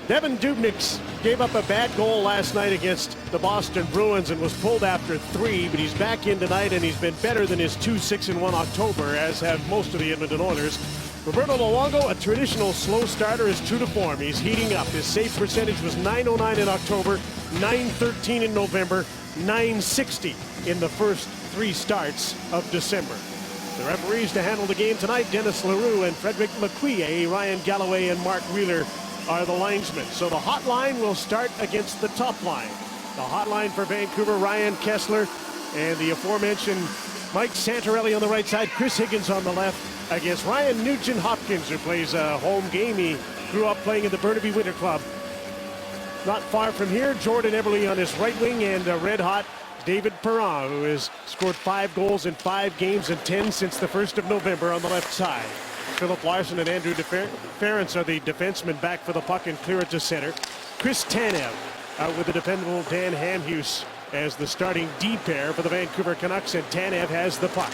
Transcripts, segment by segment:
Devan Dubnyk gave up a bad goal last night against the Boston Bruins and was pulled after 3, but he's back in tonight and he's been better than his 2-6-1 October, as have most of the Edmonton Oilers. Roberto Luongo, a traditional slow starter, is true to form. He's heating up. His save percentage was .909 in October, .913 in November, .960 in the first 3 starts of December. The referees to handle the game tonight, Dennis Leroux and Frederick McQuillet. Ryan Galloway and Mark Wheeler are the linesmen. So the hotline will start against the top line. The hotline for Vancouver, Ryan Kesler and the aforementioned Mike Santorelli on the right side, Chris Higgins on the left, against Ryan Nugent-Hopkins, who plays a home game. He grew up playing in the Burnaby Winter Club. Not far from here, Jordan Eberle on his right wing, and red-hot David Perron, who has scored 5 goals in 5 games and 10 since the 1st of November on the left side. Philip Larson and Andrew Ference are the defensemen back for the puck and clear it to center. Chris Tanev out with the dependable Dan Hamhuis as the starting D pair for the Vancouver Canucks, and Tanev has the puck.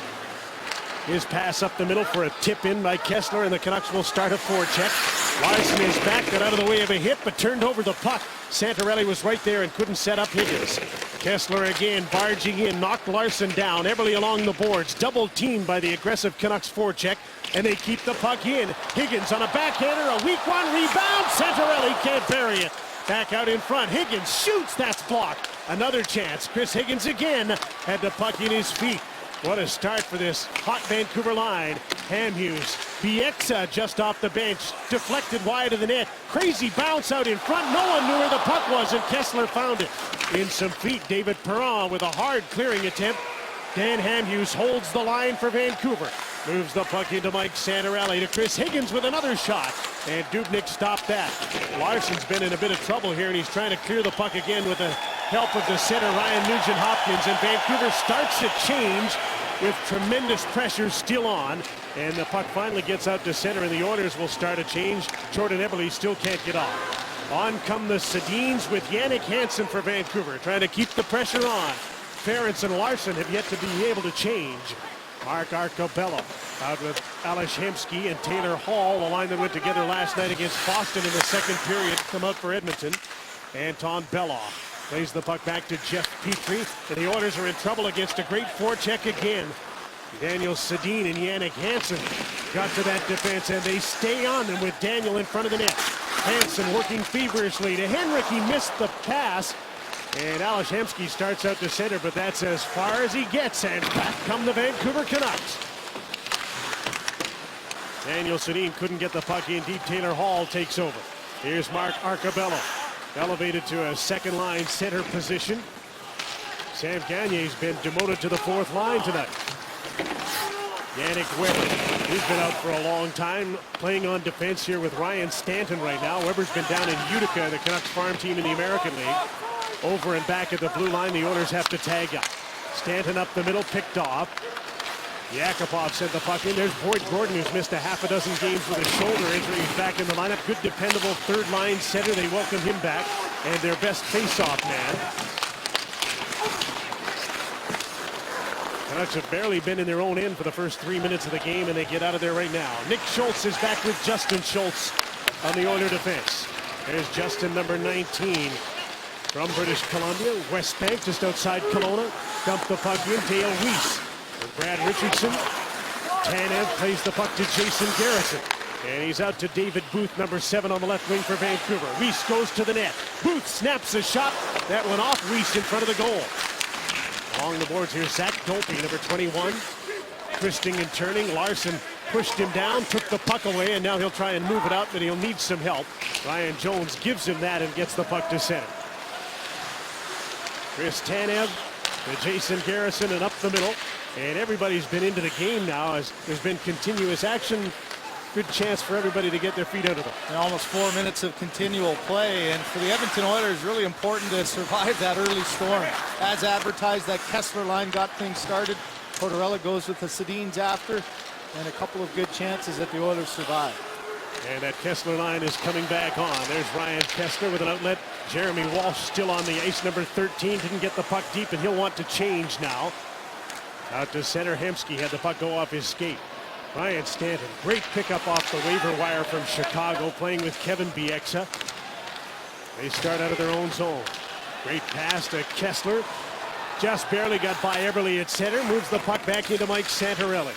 His pass up the middle for a tip in by Kesler, and the Canucks will start a forecheck. Larson is back, got out of the way of a hit, but turned over the puck. Santorelli was right there and couldn't set up Higgins. Kesler again barging in, knocked Larson down. Eberle along the boards, double teamed by the aggressive Canucks forecheck, and they keep the puck in. Higgins on a backhander, a weak one, rebound. Santorelli can't bury it. Back out in front, Higgins shoots, that's blocked. Another chance, Chris Higgins again had the puck in his feet. What a start for this hot Vancouver line. Hamhuis, Bieksa just off the bench, deflected wide of the net. Crazy bounce out in front. No one knew where the puck was, and Kesler found it. In some feet, David Perron with a hard clearing attempt. Dan Hamhuis holds the line for Vancouver. Moves the puck into Mike Santorelli to Chris Higgins with another shot. And Dubnyk stopped that. Larson's been in a bit of trouble here, and he's trying to clear the puck again with the help of the center, Ryan Nugent-Hopkins. And Vancouver starts to change with tremendous pressure still on. And the puck finally gets out to center, and the Oilers will start a change. Jordan Eberle still can't get off. On come the Sedins with Jannik Hansen for Vancouver, trying to keep the pressure on. Ference and Larson have yet to be able to change. Mark Arcobello out with Ales Hemsky and Taylor Hall, the line that went together last night against Boston in the second period, come out for Edmonton. Anton Beloff plays the puck back to Jeff Petrie, and the Oilers are in trouble against a great forecheck again. Daniel Sedin and Jannik Hansen got to that defense, and they stay on them with Daniel in front of the net. Hansen working feverishly to Henrik. He missed the pass, and Ales Hemsky starts out to center, but that's as far as he gets, and back come the Vancouver Canucks. Daniel Sedin couldn't get the puck in deep. Taylor Hall takes over. Here's Mark Arcobello, elevated to a second line center position. Sam Gagner's been demoted to the 4th line tonight. Yannick Weber, he's been out for a long time, playing on defense here with Ryan Stanton right now. Weber's been down in Utica, the Canucks farm team in the American League. Over and back at the blue line, the Oilers have to tag up. Stanton up the middle, picked off. Yakupov sent the puck in. There's Boyd Gordon, who's missed a half a dozen games with a shoulder injury. He's back in the lineup. Good, dependable 3rd line center. They welcome him back, and their best face-off man. Canucks have barely been in their own end for the first 3 minutes of the game, and they get out of there right now. Nick Schultz is back with Justin Schultz on the Oiler defense. There's Justin, number 19. From British Columbia, West Bank, just outside Kelowna. Dump the puck in, Dale Weiss. With Brad Richardson. Tanev plays the puck to Jason Garrison. And he's out to David Booth, number 7 on the left wing for Vancouver. Weiss goes to the net. Booth snaps a shot. That went off Weiss in front of the goal. Along the boards here, Zach Dolpe, number 21. Twisting and turning. Larson pushed him down, took the puck away, and now he'll try and move it out, but he'll need some help. Ryan Jones gives him that and gets the puck to center. Chris Tanev to Jason Garrison and up the middle. And everybody's been into the game now as there's been continuous action. Good chance for everybody to get their feet under them. And almost 4 minutes of continual play. And for the Edmonton Oilers, really important to survive that early storm. As advertised, that Kesler line got things started. Tortorella goes with the Sedins after. And a couple of good chances that the Oilers survive. And that Kesler line is coming back on. There's Ryan Kesler with an outlet. Jeremy Walsh still on the ice, number 13. Didn't get the puck deep, and he'll want to change now. Out to center, Hemsky had the puck go off his skate. Ryan Stanton, great pickup off the waiver wire from Chicago, playing with Kevin Bieksa. They start out of their own zone. Great pass to Kessler. Just barely got by Eberle at center. Moves the puck back into Mike Santorelli.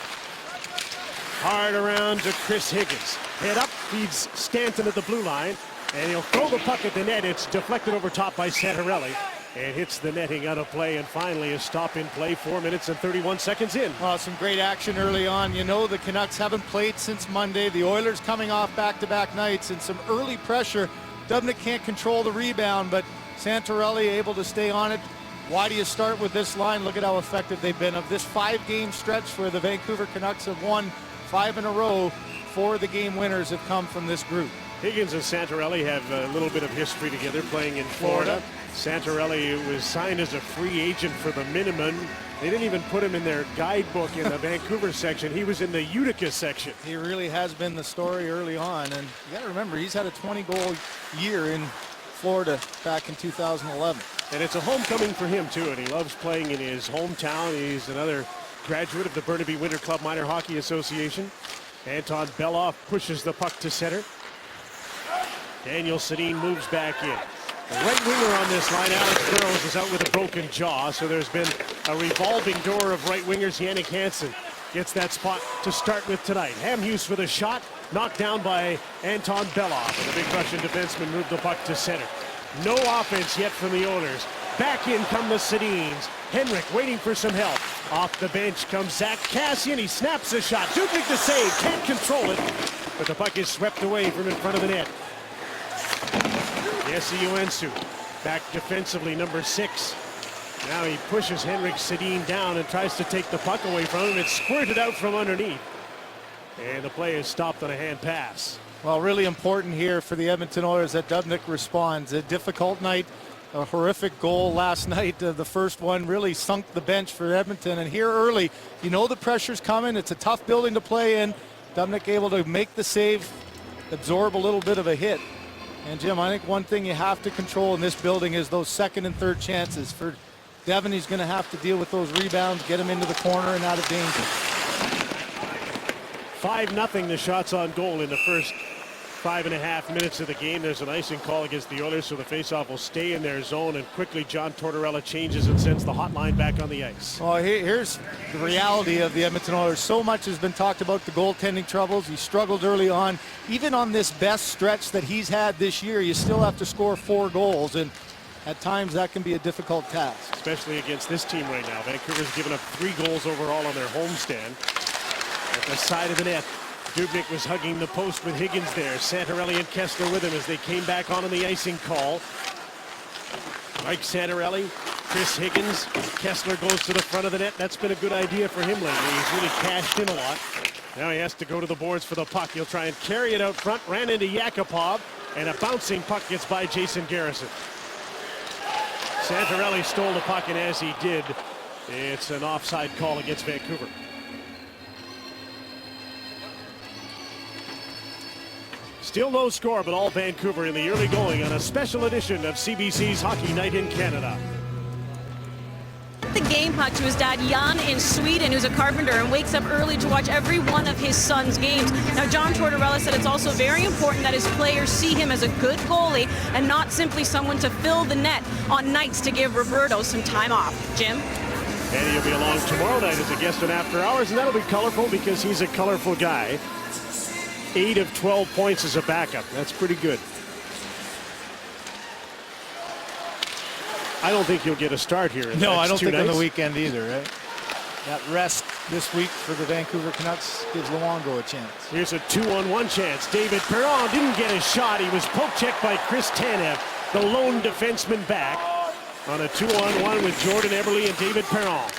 Hard around to Chris Higgins. Head up, feeds Stanton at the blue line. And he'll throw the puck at the net. It's deflected over top by Santorelli. And hits the netting out of play, and finally a stop in play 4 minutes and 31 seconds in. Some great action early on. You know, the Canucks haven't played since Monday. The Oilers coming off back-to-back nights and some early pressure. Dubnyk can't control the rebound, but Santorelli able to stay on it. Why do you start with this line? Look at how effective they've been. Of this 5-game stretch where the Vancouver Canucks have won 5 in a row, 4 of the game winners have come from this group. Higgins and Santorelli have a little bit of history together playing in Florida. Santorelli was signed as a free agent for the minimum. They didn't even put him in their guidebook in the Vancouver section. He was in the Utica section. He really has been the story early on. And you got to remember, he's had a 20-goal year in Florida back in 2011. And it's a homecoming for him, too. And he loves playing in his hometown. He's another graduate of the Burnaby Winter Club Minor Hockey Association. Anton Beloff pushes the puck to center. Daniel Sedin moves back in. The right winger on this line, Alex Burrows, is out with a broken jaw, so there's been a revolving door of right wingers. Jannik Hansen gets that spot to start with tonight. Hamhuis with a shot, knocked down by Anton Beloff, and the big Russian defenseman moved the puck to center. No offense yet from the Oilers. Back in come the Sedins. Henrik waiting for some help. Off the bench comes Zach Kassian. He snaps a shot. Dubnyk the save, can't control it, but the puck is swept away from in front of the net. Jesse Uensu back defensively, number 6. Now he pushes Henrik Sedin down and tries to take the puck away from him. It's squirted out from underneath. And the play is stopped on a hand pass. Well, really important here for the Edmonton Oilers that Dubnyk responds. A difficult night, a horrific goal last night. The first one really sunk the bench for Edmonton. And here early, you know the pressure's coming. It's a tough building to play in. Dubnyk able to make the save, absorb a little bit of a hit. And Jim, I think one thing you have to control in this building is those second and third chances. For Devon, he's going to have to deal with those rebounds, get him into the corner and out of danger. 5-0 the shots on goal in the first 5.5 minutes of the game. There's an icing call against the Oilers, so the faceoff will stay in their zone, and quickly John Tortorella changes and sends the hotline back on the ice. Well, here's the reality of the Edmonton Oilers. So much has been talked about the goaltending troubles. He struggled early on. Even on this best stretch that he's had this year, you still have to score 4 goals, and at times that can be a difficult task. Especially against this team right now. Vancouver's given up 3 goals overall on their homestand. At the side of the net, Dubnyk was hugging the post with Higgins there. Santorelli and Kessler with him as they came back on the icing call. Mike Santorelli, Chris Higgins. Kessler goes to the front of the net. That's been a good idea for him lately. He's really cashed in a lot. Now he has to go to the boards for the puck. He'll try and carry it out front. Ran into Yakupov, and a bouncing puck gets by Jason Garrison. Santorelli stole the puck, and as he did, it's an offside call against Vancouver. Still no score, but all Vancouver in the early going on a special edition of CBC's Hockey Night in Canada. The game puck to his dad Jan in Sweden, who's a carpenter and wakes up early to watch every one of his son's games. Now John Tortorella said it's also very important that his players see him as a good goalie and not simply someone to fill the net on nights to give Roberto some time off. Jim? And he'll be along tomorrow night as a guest on After Hours, and that'll be colorful because he's a colorful guy. 8 of 12 points as a backup. That's pretty good. I don't think he'll get a start here. No, I don't think on the weekend either, right? That rest this week for the Vancouver Canucks gives Luongo a chance. Here's a 2-on-1 chance. David Perron didn't get a shot. He was poke-checked by Chris Tanev, the lone defenseman back, on a 2-on-1 with Jordan Eberle and David Perron.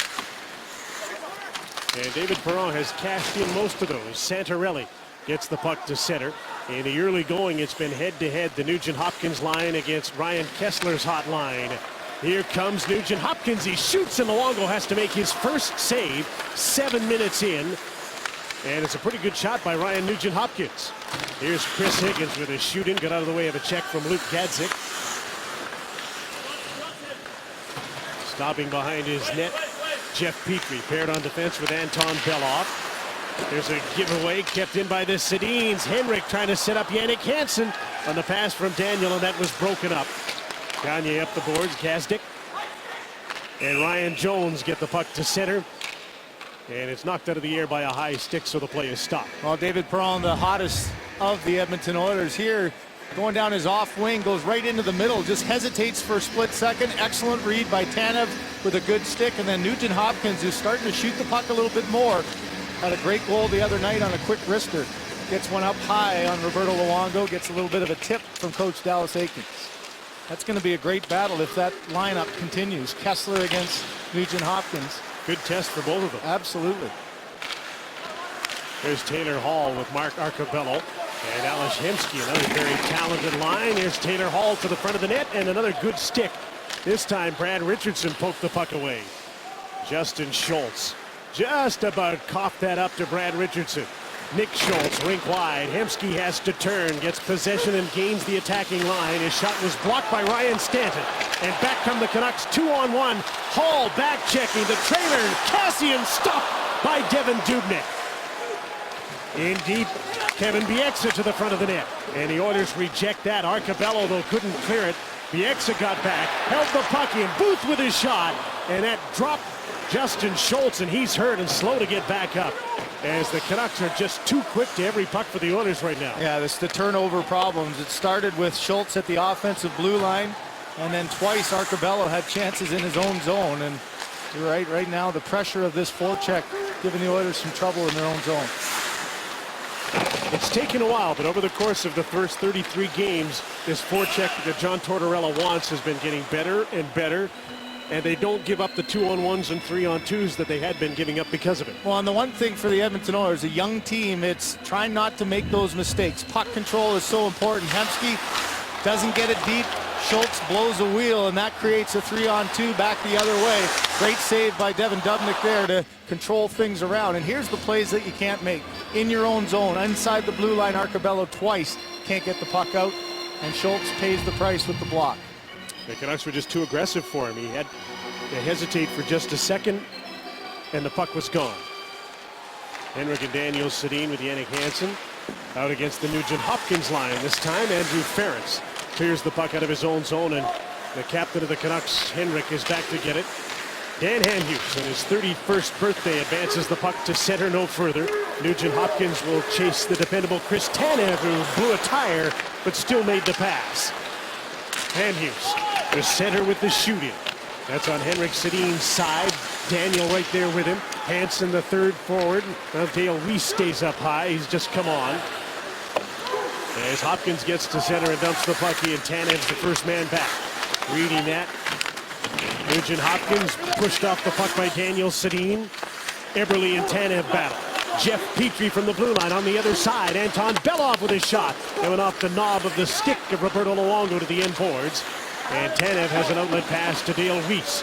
And David Perron has cashed in most of those. Santorelli gets the puck to center. In the early going, it's been head-to-head, the Nugent-Hopkins line against Ryan Kessler's hot line. Here comes Nugent-Hopkins. He shoots, and Luongo has to make his first save 7 minutes in. And it's a pretty good shot by Ryan Nugent-Hopkins. Here's Chris Higgins with a shoot-in. Got out of the way of a check from Luke Gadzik. Stopping behind his net, Jeff Petrie paired on defense with Anton Beloff. There's a giveaway kept in by the Sedins. Henrik trying to set up Jannik Hansen, on the pass from Daniel, and that was broken up. Gagne up the boards, Gazdic. And Ryan Jones get the puck to center. And it's knocked out of the air by a high stick, so the play is stopped. Well, David Perron, the hottest of the Edmonton Oilers here, going down his off wing, goes right into the middle, just hesitates for a split second. Excellent read by Tanev with a good stick. And then Nugent Hopkins, who's starting to shoot the puck a little bit more, had a great goal the other night on a quick wrister. Gets one up high on Roberto Luongo, gets a little bit of a tip from Coach Dallas Eakins. That's going to be a great battle if that lineup continues. Kessler against Nugent Hopkins. Good test for both of them. Absolutely. There's Taylor Hall with Mark Arcobello and Ales Hemsky, another very talented line. There's Taylor Hall to the front of the net, and another good stick. This time Brad Richardson poked the puck away. Justin Schultz just about coughed that up to Brad Richardson. Nick Schultz, rink wide. Hemsky has to turn, gets possession and gains the attacking line. His shot was blocked by Ryan Stanton. And back come the Canucks, 2-on-1. Hall back checking the trailer. Cassian stopped by Devin Dubnyk. In deep, Kevin Bieksa to the front of the net. And the Oilers reject that. Arcobello, though, couldn't clear it. Bieksa got back, held the puck in. Booth with his shot. And that dropped Justin Schultz, and he's hurt and slow to get back up. As the Canucks are just too quick to every puck for the Oilers right now. Yeah, this is the turnover problems. It started with Schultz at the offensive blue line, and then twice Arcobello had chances in his own zone. And you're right now the pressure of this forecheck giving the Oilers some trouble in their own zone. It's taken a while, but over the course of the first 33 games, this forecheck that John Tortorella wants has been getting better and better. And they don't give up the 2-on-1s and 3-on-2s that they had been giving up because of it. Well, and the one thing for the Edmonton Oilers, a young team, it's trying not to make those mistakes. Puck control is so important. Hemsky doesn't get it deep. Schultz blows a wheel, and that creates a 3-on-2 back the other way. Great save by Devin Dubnyk there to control things around. And here's the plays that you can't make. In your own zone, inside the blue line, Arcobello twice can't get the puck out, and Schultz pays the price with the block. The Canucks were just too aggressive for him. He had to hesitate for just a second, and the puck was gone. Henrik and Daniel Sedin with Yannick Hansen out against the Nugent Hopkins line. This time, Andrew Ference clears the puck out of his own zone, and the captain of the Canucks, Henrik, is back to get it. Dan Hanhus, on his 31st birthday, advances the puck to center no further. Nugent Hopkins will chase the dependable Chris Tanev, who blew a tire, but still made the pass. Hanhus, the center with the shooting. That's on Henrik Sedin's side. Daniel right there with him. Hansen, the third forward. Now Dale Weiss stays up high. He's just come on. As Hopkins gets to center and dumps the puck in, Tanev's the first man back. Reading that. Nugent Hopkins pushed off the puck by Daniel Sedin. Eberle and Tanev battle. Jeff Petrie from the blue line on the other side. Anton Belov with his shot. It went off the knob of the stick of Roberto Luongo to the end boards. And Tanev has an outlet pass to Dale Weiss.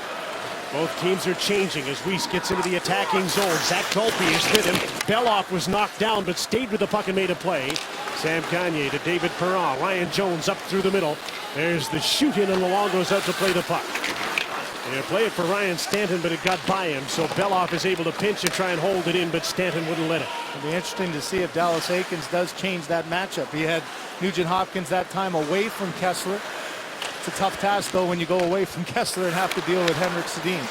Both teams are changing as Weiss gets into the attacking zone. Zach Dolpe is with him. Belov was knocked down but stayed with the puck and made a play. Sam Gagne to David Perron. Ryan Jones up through the middle. There's the shoot in, and Luongo's out to play the puck. They play it for Ryan Stanton, but it got by him. So Belov is able to pinch and try and hold it in, but Stanton wouldn't let it. It'll be interesting to see if Dallas Eakins does change that matchup. He had Nugent Hopkins that time away from Kessler. It's a tough task, though, when you go away from Kessler and have to deal with Henrik Sedin.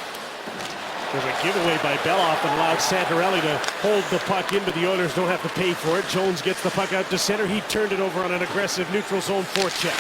There's a giveaway by Belov and allowed Santorelli to hold the puck in, but the Oilers don't have to pay for it. Jones gets the puck out to center. He turned it over on an aggressive neutral zone forecheck.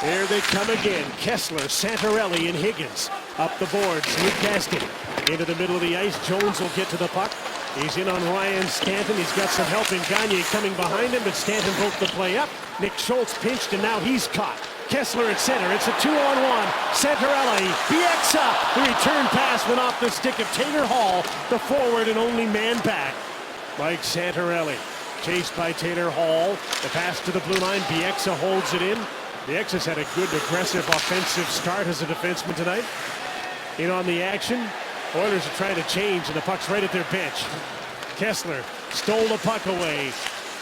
There they come again. Kessler, Santorelli, and Higgins. Up the boards. Luke Gaskin into the middle of the ice. Jones will get to the puck. He's in on Ryan Stanton. He's got some help in Gagne coming behind him, but Stanton broke the play up. Nick Schultz pinched, and now he's caught. Kessler at center. It's a 2-on-1. Santorelli, Bieksa. The return pass went off the stick of Taylor Hall, the forward and only man back. Mike Santorelli, chased by Taylor Hall. The pass to the blue line. Bieksa holds it in. Bieksa's had a good, aggressive, offensive start as a defenseman tonight. In on the action. Oilers are trying to change, and the puck's right at their bench. Kessler stole the puck away.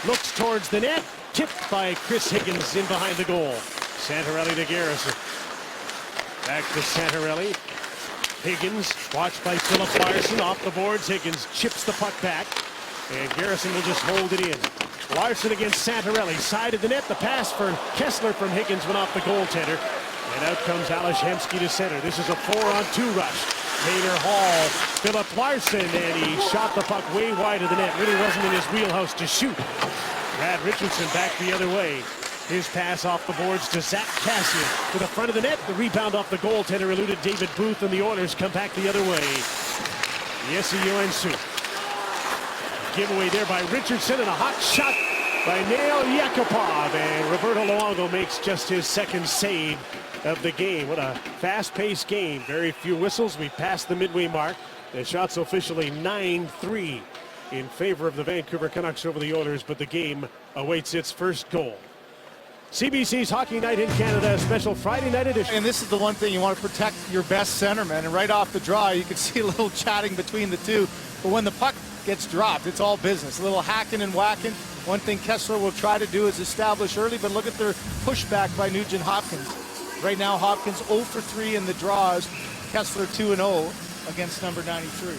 Looks towards the net. Tipped by Chris Higgins in behind the goal. Santorelli to Garrison. Back to Santorelli. Higgins, watched by Philip Larson, off the boards. Higgins chips the puck back, and Garrison will just hold it in. Larson against Santorelli. Side of the net. The pass for Kessler from Higgins went off the goaltender. And out comes Ales Hemsky to center. This is a 4-on-2 rush. Taylor Hall, Philip Larson, and he shot the puck way wide of the net. Really wasn't in his wheelhouse to shoot. Brad Richardson back the other way. His pass off the boards to Zach Kassian to the front of the net. The rebound off the goaltender eluded David Booth, and the Oilers come back the other way. Jesse Joensuu. Giveaway there by Richardson, and a hot shot by Nail Yakupov. And Roberto Luongo makes just his second save of the game. What a fast-paced game. Very few whistles. We passed the midway mark. The shot's officially 9-3 in favor of the Vancouver Canucks over the Oilers, but the game awaits its first goal. CBC's Hockey Night in Canada, a special Friday night edition. And this is the one thing you want to protect your best centerman. And right off the draw, you can see a little chatting between the two. But when the puck gets dropped, it's all business. A little hacking and whacking. One thing Kessler will try to do is establish early, but look at their pushback by Nugent Hopkins. Right now, Hopkins 0 for 3 in the draws. Kessler 2-0 against number 93.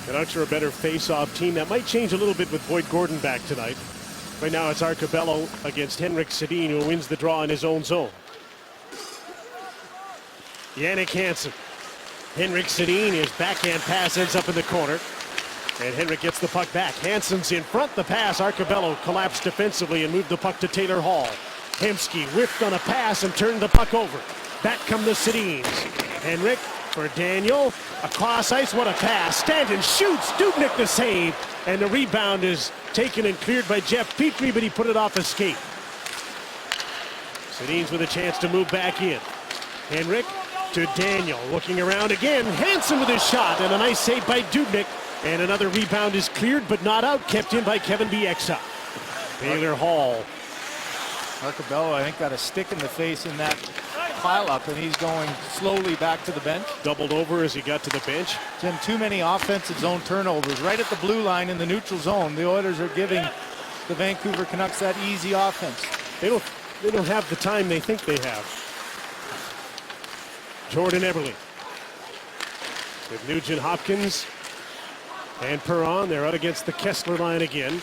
Canucks are a better face-off team. That might change a little bit with Boyd Gordon back tonight. Right now it's Arcobello against Henrik Sedin, who wins the draw in his own zone. Jannik Hansen. Henrik Sedin, his backhand pass ends up in the corner. And Henrik gets the puck back. Hansen's in front. The pass. Arcobello collapsed defensively and moved the puck to Taylor Hall. Hemsky whiffed on a pass and turned the puck over. Back come the Sedins. Henrik for Daniel. Across ice. What a pass. Stanton shoots. Dubnyk the save. And the rebound is taken and cleared by Jeff Petrie, but he put it off a skate. Sedins with a chance to move back in. Henrik to Daniel. Looking around again. Hansen with his shot. And a nice save by Dubnyk. And another rebound is cleared but not out. Kept in by Kevin Bieksa. Taylor Hall. Arcobello, I think, got a stick in the face in that pile-up, and he's going slowly back to the bench. Doubled over as he got to the bench. Jim, too many offensive zone turnovers. Right at the blue line in the neutral zone, the Oilers are giving the Vancouver Canucks that easy offense. They don't have the time they think they have. Jordan Eberle. With Nugent Hopkins and Perron, they're out against the Kessler line again.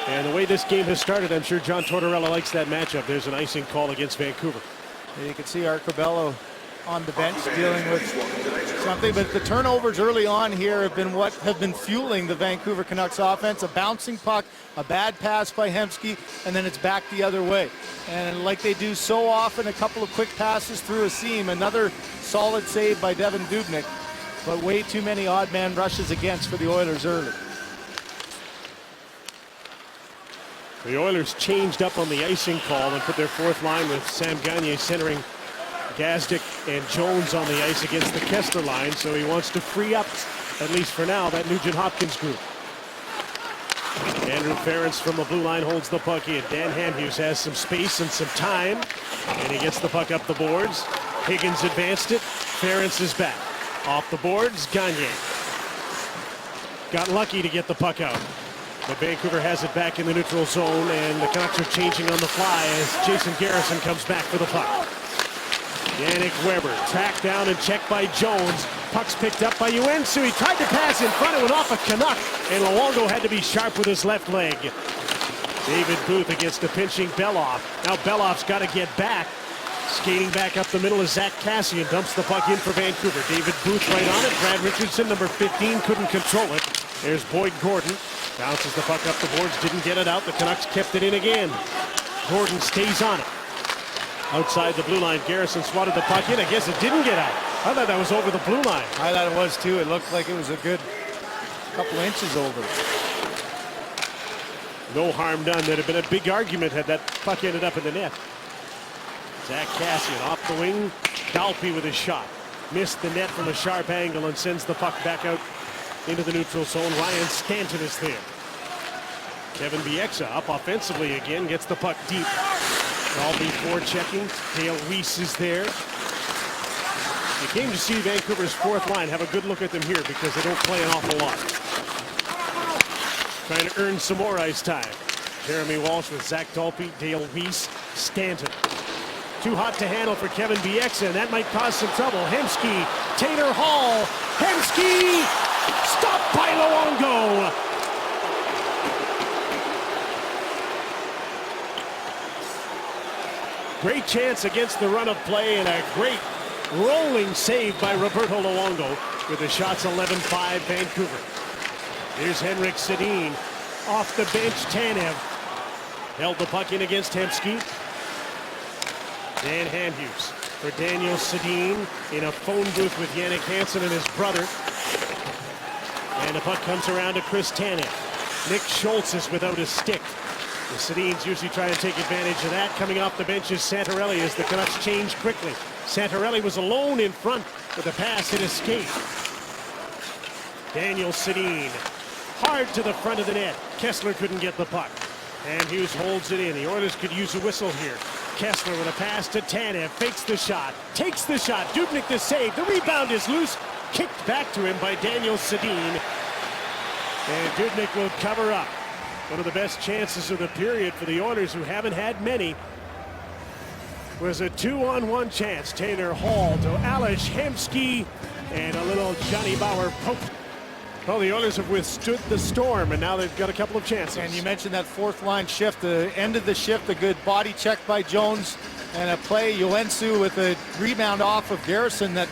And the way this game has started, I'm sure John Tortorella likes that matchup. There's an icing call against Vancouver. You can see Arcobello on the bench dealing with something, but the turnovers early on here have been what have been fueling the Vancouver Canucks offense. A bouncing puck, a bad pass by Hemsky, and then it's back the other way. And like they do so often, a couple of quick passes through a seam, another solid save by Devan Dubnyk, but way too many odd man rushes against for the Oilers early. The Oilers changed up on the icing call and put their fourth line with Sam Gagner centering Gazdic and Jones on the ice against the Kessler line, so he wants to free up, at least for now, that Nugent Hopkins group. Andrew Ference from the blue line holds the puck in. Dan Hamhuis has some space and some time, and he gets the puck up the boards. Higgins advanced it. Ference is back. Off the boards, Gagner. Got lucky to get the puck out. But Vancouver has it back in the neutral zone, and the Canucks are changing on the fly as Jason Garrison comes back for the puck. Yannick Weber tracked down and checked by Jones. Puck's picked up by Joensuu. He tried to pass in front. It went off a Canuck, and Luongo had to be sharp with his left leg. David Booth against a pinching Beloff. Now Beloff's got to get back. Skating back up the middle is Zach Kassian. Dumps the puck in for Vancouver. David Booth right on it. Brad Richardson, number 15, couldn't control it. There's Boyd Gordon. Bounces the puck up the boards, didn't get it out. The Canucks kept it in again. Gordon stays on it. Outside the blue line, Garrison swatted the puck in. I guess it didn't get out. I thought that was over the blue line. I thought it was too. It looked like it was a good couple inches over. No harm done. There'd have been a big argument had that puck ended up in the net. Zach Kassian off the wing. Dalpe with his shot. Missed the net from a sharp angle and sends the puck back out into the neutral zone. Ryan Stanton is there. Kevin Bieksa up offensively again, gets the puck deep. Dalpe forechecking. Dale Weiss is there. You came to see Vancouver's fourth line. Have a good look at them here because they don't play an awful lot. Trying to earn some more ice time. Jeremy Walsh with Zach Dalpe, Dale Weiss, Stanton. Too hot to handle for Kevin Bieksa, and that might cause some trouble. Hemsky, Taylor Hall, Hemsky! Stopped by Luongo. Great chance against the run of play and a great rolling save by Roberto Luongo with the shots 11-5 Vancouver. Here's Henrik Sedin. Off the bench, Tanev. Held the puck in against Hemsky. Dan Handhughes for Daniel Sedin in a phone booth with Jannik Hansen and his brother. And the puck comes around to Chris Tanev. Nick Schultz is without a stick. The Sedins usually try and take advantage of that. Coming off the bench is Santorelli as the Canucks change quickly. Santorelli was alone in front with a pass and escape. Daniel Sedin hard to the front of the net. Kessler couldn't get the puck. And Hughes holds it in. The Oilers could use a whistle here. Kessler with a pass to Tanev. Fakes the shot. Takes the shot. Dubnyk the save. The rebound is loose. Kicked back to him by Daniel Sedin. And Dubnyk will cover up. One of the best chances of the period for the Oilers, who haven't had many, was a 2-on-1 chance. Taylor Hall to Ales Hemsky, and a little Johnny Bauer poke. Well, the Oilers have withstood the storm, and now they've got a couple of chances. And you mentioned that fourth line shift, the end of the shift, a good body check by Jones, and a play, Joensuu with a rebound off of Garrison that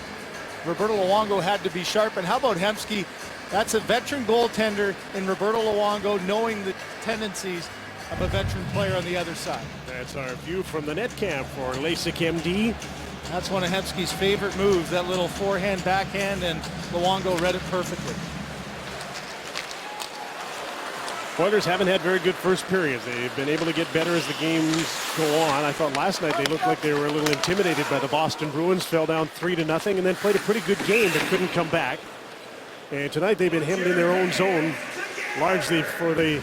Roberto Luongo had to be sharp. And how about Hemsky? That's a veteran goaltender in Roberto Luongo, knowing the tendencies of a veteran player on the other side. That's our view from the net cam for LASIK MD. That's one of Hemsky's favorite moves, that little forehand, backhand, and Luongo read it perfectly. Oilers haven't had very good first periods. They've been able to get better as the games go on. I thought last night they looked like they were a little intimidated by the Boston Bruins, fell down 3-0, and then played a pretty good game but couldn't come back. And tonight they've been hemmed in their own zone largely for the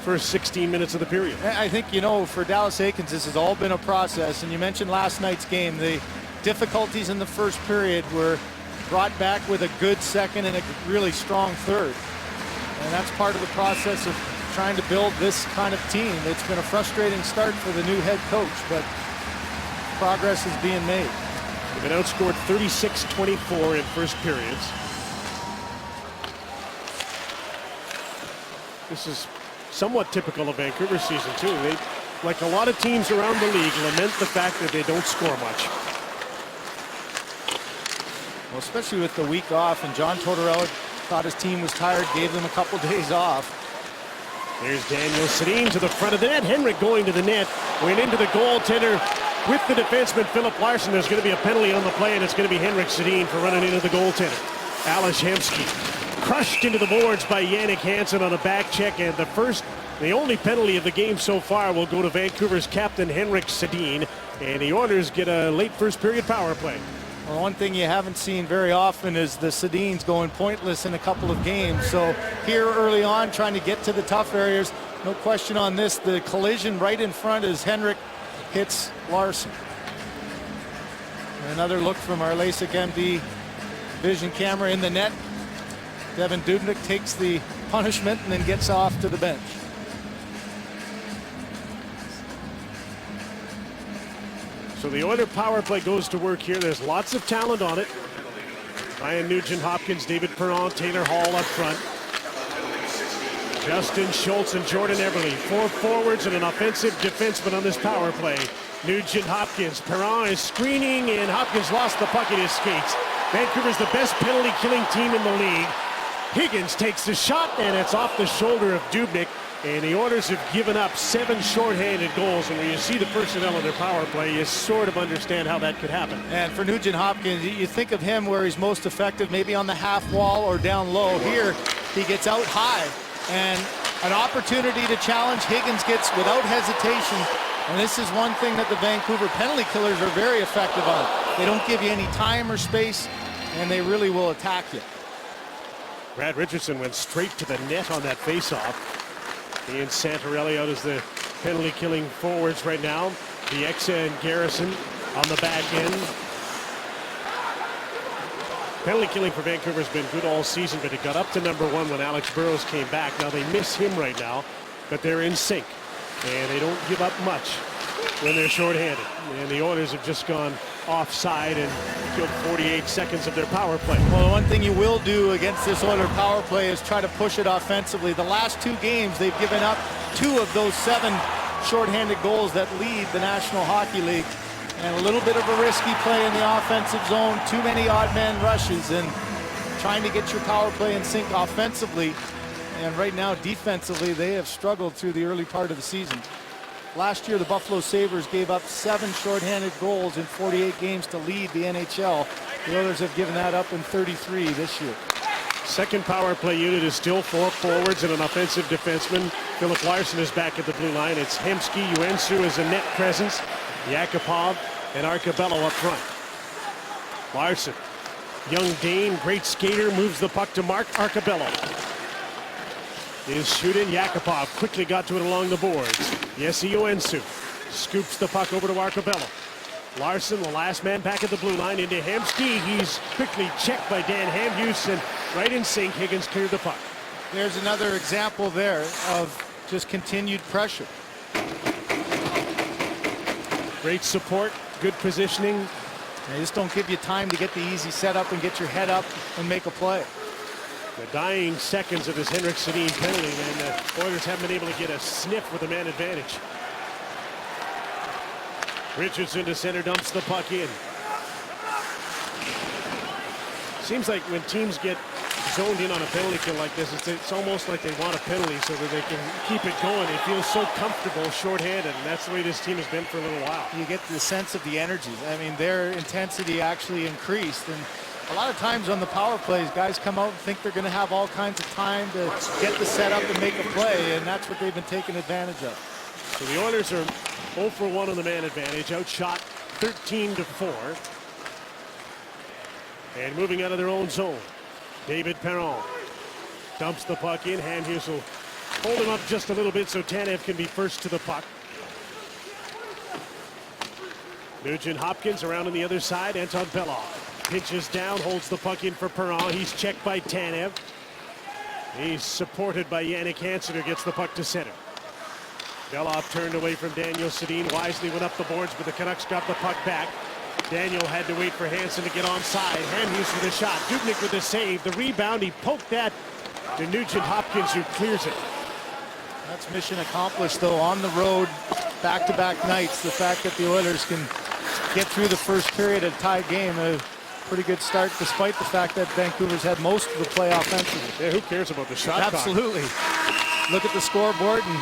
first 16 minutes of the period. I think, you know, for Dallas Eakins, this has all been a process. And you mentioned last night's game. The difficulties in the first period were brought back with a good second and a really strong third. And that's part of the process of trying to build this kind of team. It's been a frustrating start for the new head coach, but progress is being made. They've been outscored 36-24 in first periods. This is somewhat typical of Vancouver season too. They, like a lot of teams around the league, lament the fact that they don't score much. Well, especially with the week off, and John Tortorella thought his team was tired, gave them a couple days off. There's Daniel Sedin to the front of the net. Henrik going to the net. Went into the goaltender with the defenseman Philip Larson. There's going to be a penalty on the play, and it's going to be Henrik Sedin for running into the goaltender. Ales Hemsky crushed into the boards by Jannik Hansen on a back check, and the only penalty of the game so far will go to Vancouver's captain Henrik Sedin, and the Oilers get a late first period power play. Well, one thing you haven't seen very often is the Sedins going pointless in a couple of games. So here early on, trying to get to the tough areas. No question on this. The collision right in front as Henrik hits Larson. Another look from our LASIK MD vision camera in the net. Devan Dubnyk takes the punishment and then gets off to the bench. So the Oilers power play goes to work here. There's lots of talent on it. Ryan Nugent-Hopkins, David Perron, Taylor Hall up front. Justin Schultz and Jordan Eberle, 4 forwards and an offensive defenseman on this power play. Nugent-Hopkins, Perron is screening, and Hopkins lost the puck in his skates. Vancouver's the best penalty killing team in the league. Higgins takes the shot, and it's off the shoulder of Dubnyk. And the Oilers have given up 7 shorthanded goals. And when you see the personnel in their power play, you sort of understand how that could happen. And for Nugent-Hopkins, you think of him where he's most effective, maybe on the half wall or down low. Here, he gets out high. And an opportunity to challenge Higgins gets without hesitation. And this is one thing that the Vancouver penalty killers are very effective on. They don't give you any time or space, and they really will attack you. Brad Richardson went straight to the net on that faceoff. He and Santorelli out as the penalty-killing forwards right now. Bieksa and Garrison on the back end. Penalty killing for Vancouver has been good all season, but it got up to #1 when Alex Burrows came back. Now they miss him right now, but they're in sync, and they don't give up much when they're shorthanded. And the Oilers have just gone offside and killed 48 seconds of their power play. Well, the one thing you will do against this Oilers power play is try to push it offensively. The last 2 games, they've given up 2 of those 7 shorthanded goals that lead the National Hockey League. And a little bit of a risky play in the offensive zone, too many odd man rushes, and trying to get your power play in sync offensively. And right now, defensively, they have struggled through the early part of the season. Last year, the Buffalo Sabres gave up 7 shorthanded goals in 48 games to lead the NHL. The Oilers have given that up in 33 this year. Second power play unit is still 4 forwards and an offensive defenseman. Philip Larson is back at the blue line. It's Hemsky, Uensu as a net presence, Yakupov and Arcobello up front. Larson, young Dane, great skater, moves the puck to Mark Arcobello. Is shooting. Yakupov quickly got to it along the boards. Jesse Uensu scoops the puck over to Arcobello. Larson, the last man back at the blue line, into Hemsky. He's quickly checked by Dan Hamhuis, and right in sync, Higgins cleared the puck. There's another example there of just continued pressure. Great support, good positioning. They just don't give you time to get the easy setup and get your head up and make a play. The dying seconds of this Henrik Sedin penalty, and the Oilers haven't been able to get a sniff with a man advantage. Richardson to center, dumps the puck in. Seems like when teams get zoned in on a penalty kill like this, it's almost like they want a penalty so that they can keep it going. They feel so comfortable shorthanded, and that's the way this team has been for a little while. You get the sense of the energy. I mean, their intensity actually increased, and a lot of times on the power plays, guys come out and think they're going to have all kinds of time to get the setup and make a play, and that's what they've been taking advantage of. So the Oilers are 0 for 1 on the man advantage, outshot 13-4. And moving out of their own zone, David Perron dumps the puck in. Hamhuis will hold him up just a little bit so Tanev can be first to the puck. Nugent Hopkins around on the other side. Anton Belov pinches down, holds the puck in for Perron. He's checked by Tanev. He's supported by Yannick Hansen, who gets the puck to center. Belov turned away from Daniel Sedin, wisely went up the boards, but the Canucks got the puck back. Daniel had to wait for Hansen to get onside. Hamhuis with a shot. Dubnyk with a save. The rebound, he poked that to Nugent Hopkins, who clears it. That's mission accomplished, though, on the road, back-to-back nights. The fact that the Oilers can get through the first period of a tie game, a pretty good start, despite the fact that Vancouver's had most of the play offensively. Yeah, who cares about the shot clock? Absolutely. Look at the scoreboard and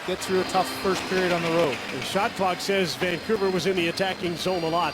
get through a tough first period on the road. The shot clock says Vancouver was in the attacking zone a lot.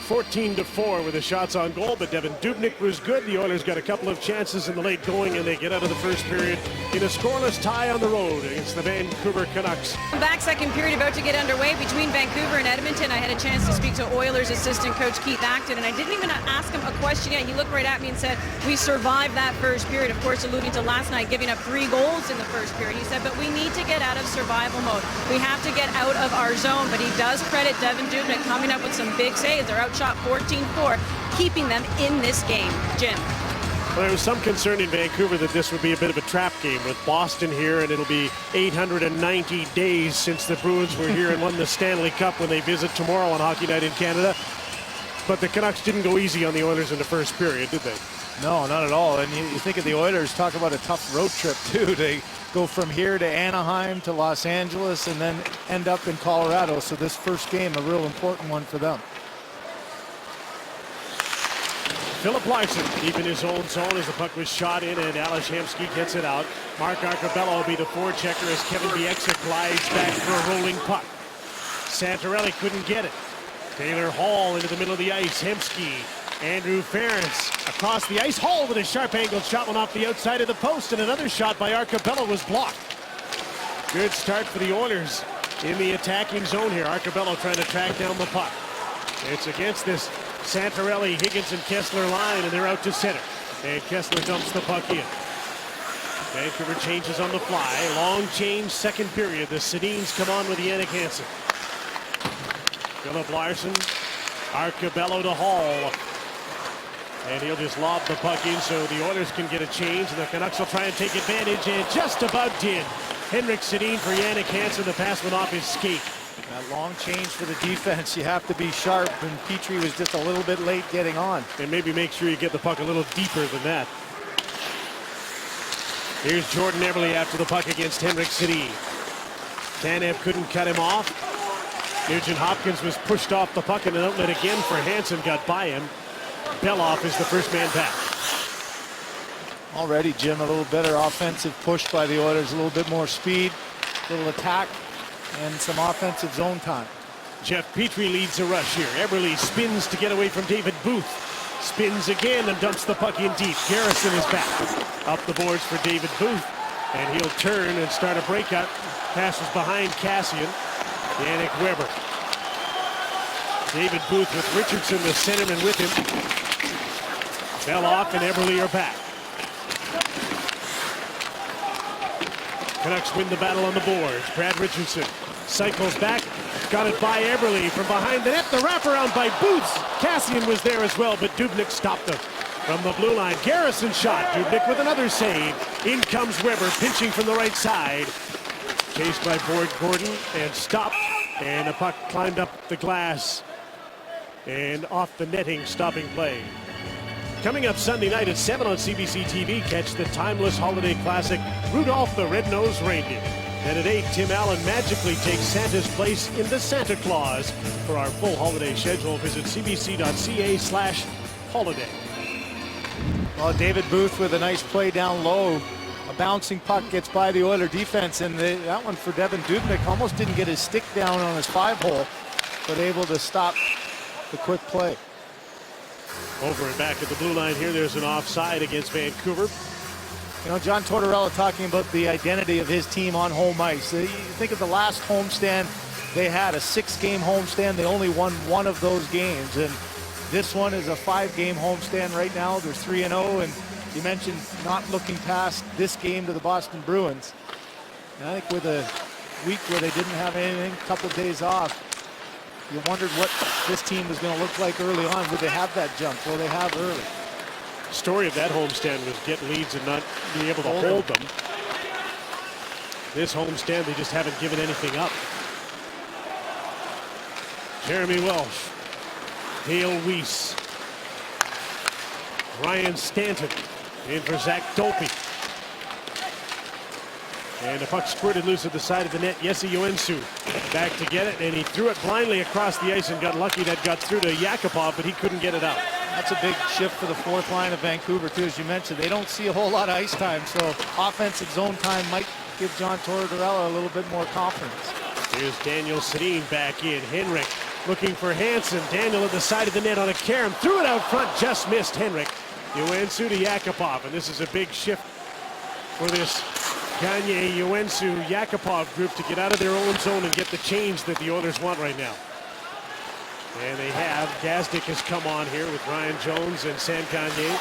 14-4 with the shots on goal, but Devin Dubnyk was good. The Oilers got a couple of chances in the late going, and they get out of the first period in a scoreless tie on the road against the Vancouver Canucks. Back second period about to get underway between Vancouver and Edmonton. I had a chance to speak to Oilers assistant coach Keith Acton, and I didn't even ask him a question yet. He looked right at me and said, we survived that first period, of course alluding to last night giving up 3 goals in the first period. He said, but we need to get out of survival mode. We have to get out of our zone, but he does credit Devin Dubnyk coming up with some big saves. They're outshot 14-4, keeping them in this game. Jim. Well, there was some concern in Vancouver that this would be a bit of a trap game with Boston here, and it'll be 890 days since the Bruins were here and won the Stanley Cup when they visit tomorrow on Hockey Night in Canada. But the Canucks didn't go easy on the Oilers in the first period, did they? No, not at all. And you think of the Oilers, talk about a tough road trip, too. They go from here to Anaheim to Los Angeles and then end up in Colorado. So this first game, a real important one for them. Philip Larson deep in his own zone as the puck was shot in, and Ales Hemsky gets it out. Mark Arcobello will be the forechecker as Kevin Bieksa glides back for a rolling puck. Santorelli couldn't get it. Taylor Hall into the middle of the ice. Hemsky, Andrew Ference across the ice. Hall with a sharp angled shot went off the outside of the post, and another shot by Arcobello was blocked. Good start for the Oilers in the attacking zone here. Arcobello trying to track down the puck. It's against this Santorelli, Higgins, and Kessler line, and they're out to center. And Kessler dumps the puck in. Vancouver changes on the fly. Long change, second period. The Sedins come on with Yannick Hansen. Philip Larson, Arcobello to Hall. And he'll just lob the puck in so the Oilers can get a change. And the Canucks will try and take advantage, and just about did. Henrik Sedin for Yannick Hansen. The pass went off his skate. That long change for the defense, you have to be sharp, and Petrie was just a little bit late getting on. And maybe make sure you get the puck a little deeper than that. Here's Jordan Eberle after the puck against Henrik Sedin. Tanev couldn't cut him off. Nugent Hopkins was pushed off the puck, and an outlet again for Hansen got by him. Beloff is the first man back. Already, Jim, a little better offensive push by the Oilers, a little bit more speed, a little attack, and some offensive zone time. Jeff Petrie leads the rush here. Eberle spins to get away from David Booth. Spins again and dumps the puck in deep. Garrison is back. Up the boards for David Booth, and he'll turn and start a breakout. Passes behind Cassian. Yannick Weber. David Booth with Richardson, the centerman, with him. Beloff and Eberle are back. Canucks win the battle on the boards. Brad Richardson cycles back. Got it by Eberle from behind the net. The wraparound by Booth. Cassian was there as well, but Dubnyk stopped him. From the blue line, Garrison shot. Dubnyk with another save. In comes Weber, pinching from the right side. Chased by Boyd Gordon and stopped. And the puck climbed up the glass and off the netting, stopping play. Coming up Sunday night at 7 on CBC TV, catch the timeless holiday classic, Rudolph the Red-Nosed Reindeer. Then at 8, Tim Allen magically takes Santa's place in the Santa Claus. For our full holiday schedule, visit cbc.ca/holiday. Well, David Booth with a nice play down low. A bouncing puck gets by the Oiler defense, and that one for Devin Dubnyk almost didn't get his stick down on his 5-hole, but able to stop the quick play. Over and back at the blue line here, there's an offside against Vancouver. You know, John Tortorella talking about the identity of his team on home ice. You think of the last homestand they had, a 6-game homestand. They only won one of those games, and this one is a 5-game homestand right now. They're 3-0, and you mentioned not looking past this game to the Boston Bruins. And I think with a week where they didn't have anything, a couple of days off, you wondered what this team was going to look like early on. Would they have that jump? Will they have early? Story of that homestand was get leads and not be able to hold them. This homestand, they just haven't given anything up. Jeremy Welsh, Hale Weiss, Ryan Stanton in for Zach Dolpe. And the puck squirted loose at the side of the net. Jesse Joensuu back to get it, and he threw it blindly across the ice and got lucky that got through to Yakupov, but he couldn't get it out. That's a big shift for the fourth line of Vancouver, too. As you mentioned, they don't see a whole lot of ice time, so offensive zone time might give John Tortorella a little bit more confidence. Here's Daniel Sedin back in. Henrik looking for Hansen. Daniel at the side of the net on a carom. Threw it out front, just missed Henrik. Joensuu to Yakupov, and this is a big shift for this Gagne, Joensuu, Yakupov group to get out of their own zone and get the change that the Oilers want right now. And they have. Gazdic has come on here with Ryan Jones and Sam Gagne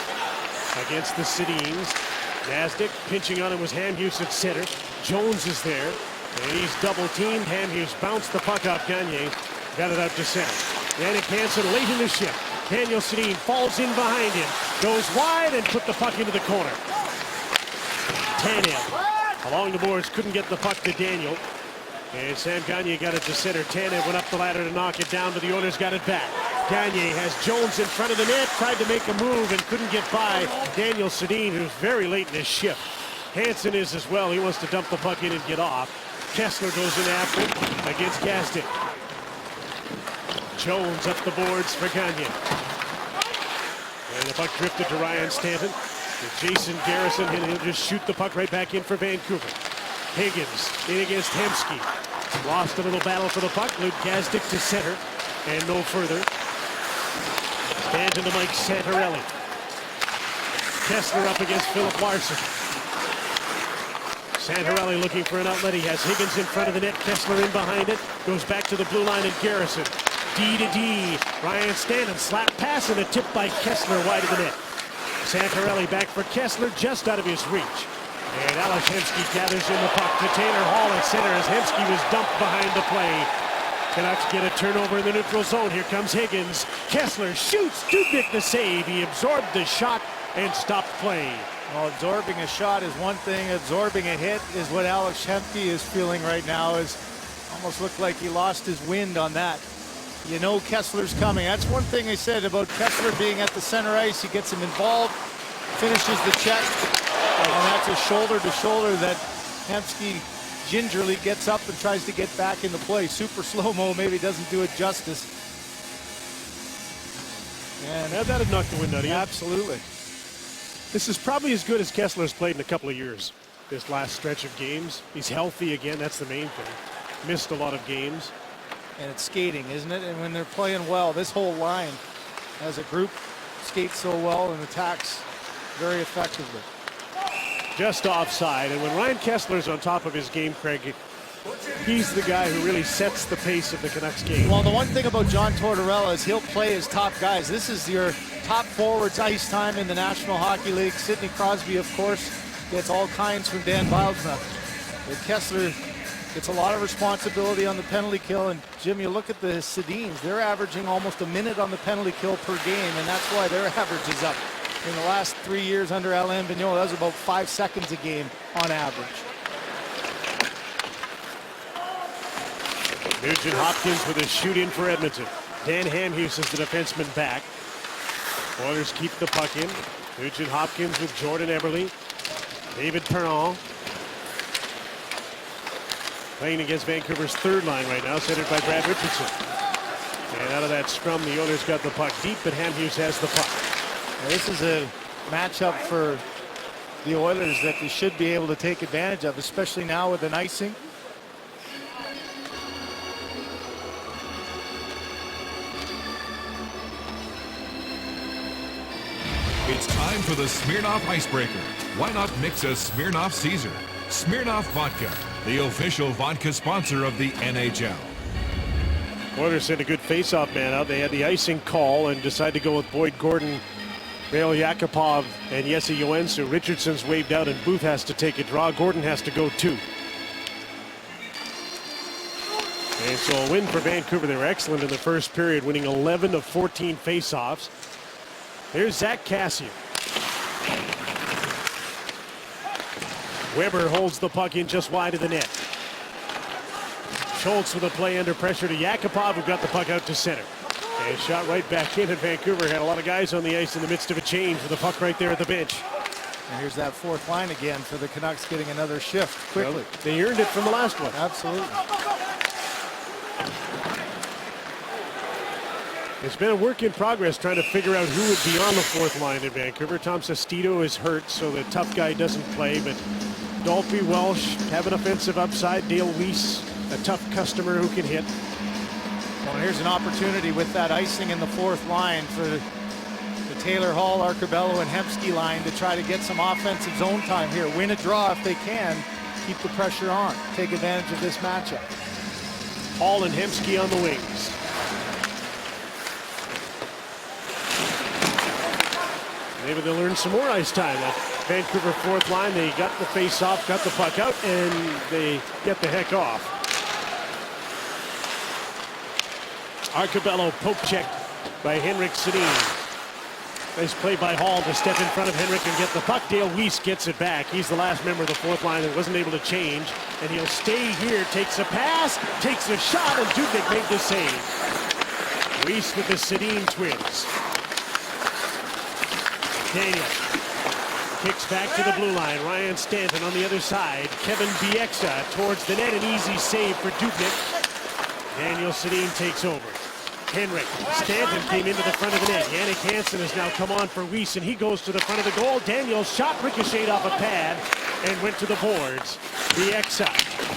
against the Sedins. Gazdic pinching on him was Hamhuis at center. Jones is there, and he's double teamed. Hamhuis bounced the puck off Gagne, got it out to center. Jannik Hansen late in the shift. Daniel Sedin falls in behind him, goes wide and put the puck into the corner. Tanev along the boards, couldn't get the puck to Daniel. And Sam Gagne got it to center. Tanev went up the ladder to knock it down, but the Oilers got it back. Gagne has Jones in front of the net, tried to make a move and couldn't get by Daniel Sedin, who's very late in his shift. Hansen is as well. He wants to dump the puck in and get off. Kessler goes in after him against Gazdic. Jones up the boards for Gagne. And the puck drifted to Ryan Stanton. Jason Garrison, and he'll just shoot the puck right back in for Vancouver. Higgins in against Hemsky. Lost a little battle for the puck. Luke Gazdic to center, and no further. Stanton to Mike Santorelli. Kessler up against Philip Larson. Santorelli looking for an outlet. He has Higgins in front of the net. Kessler in behind it. Goes back to the blue line and Garrison. D to D. Ryan Stanton slap pass and a tip by Kessler wide of the net. Santorelli back for Kessler, just out of his reach. And Alex Hemsky gathers in the puck to Taylor Hall at center as Hemsky was dumped behind the play. Canucks get a turnover in the neutral zone. Here comes Higgins. Kessler shoots. Dubnyk the save. He absorbed the shot and stopped play. Well, absorbing a shot is one thing. Absorbing a hit is what Alex Hemsky is feeling right now. Is almost looked like he lost his wind on that. You know Kessler's coming. That's one thing they said about Kessler being at the center ice. He gets him involved, finishes the check, and that's a shoulder-to-shoulder that Hemsky gingerly gets up and tries to get back into play. Super slow-mo maybe doesn't do it justice. And that'd knock the wind out of you. absolutely. This is probably as good as Kessler's played in a couple of years. This last stretch of games. He's healthy again. That's the main thing. Missed a lot of games. And it's skating, isn't it? And when they're playing well, this whole line as a group skates so well and attacks very effectively. Just offside. And when Ryan Kessler's on top of his game, Craig, he's the guy who really sets the pace of the Canucks game. Well, the one thing about John Tortorella is he'll play his top guys. This is your top forwards ice time in the National Hockey League. Sidney Crosby, of course, gets all kinds from Dan Bildsma. But Kessler gets a lot of responsibility on the penalty kill. And Jim, you look at the Sedins, they're averaging almost a minute on the penalty kill per game, and that's why their average is up. In the last 3 years under Alain Vigneault, that was about 5 seconds a game on average. Nugent Hopkins with a shoot-in for Edmonton. Dan Hamhuis is the defenseman back. Oilers keep the puck in. Nugent Hopkins with Jordan Eberle. David Perron. Playing against Vancouver's third line right now, centered by Brad Richardson. And out of that scrum, the Oilers got the puck deep, but Hamhuis has the puck. Now, this is a matchup for the Oilers that they should be able to take advantage of, especially now with an icing. It's time for the Smirnoff Icebreaker. Why not mix a Smirnoff Caesar? Smirnoff Vodka, the official vodka sponsor of the NHL. Oilers sent a good face-off man out. They had the icing call and decided to go with Boyd Gordon, Rail Yakupov, and Jesse Joensuu. Richardson's waved out and Booth has to take a draw. Gordon has to go too. And so a win for Vancouver. They were excellent in the first period, winning 11 of 14 face-offs. Here's Zach Kassian. Weber holds the puck in just wide of the net. Schultz with a play under pressure to Yakupov, who got the puck out to center. And shot right back in, and Vancouver had a lot of guys on the ice in the midst of a change with the puck right there at the bench. And here's that fourth line again for the Canucks getting another shift quickly. Well, they earned it from the last one. Absolutely. It's been a work in progress trying to figure out who would be on the fourth line in Vancouver. Tom Sestito is hurt, so the tough guy doesn't play, but Dolphy, Welsh have an offensive upside. Dale Weiss, a tough customer who can hit. Well, here's an opportunity with that icing in the fourth line for the Taylor Hall, Arcobello, and Hemsky line to try to get some offensive zone time here. Win a draw if they can. Keep the pressure on. Take advantage of this matchup. Hall and Hemsky on the wings. Maybe they'll earn some more ice time. That Vancouver fourth line, they got the face off, got the puck out, and they get the heck off. Arcobello poke checked by Henrik Sedin. Nice play by Hall to step in front of Henrik and get the puck. Dale Weiss gets it back. He's the last member of the fourth line that wasn't able to change, and he'll stay here. Takes a pass, takes a shot, and Dubnyk made the save. Weiss with the Sedin twins. Daniel kicks back to the blue line. Ryan Stanton on the other side. Kevin Bieksa towards the net. An easy save for Dubnyk. Daniel Sedin takes over. Henrik. Stanton came into the front of the net. Jannik Hansen has now come on for Weiss, and he goes to the front of the goal. Daniel's shot ricocheted off a pad and went to the boards. Bieksa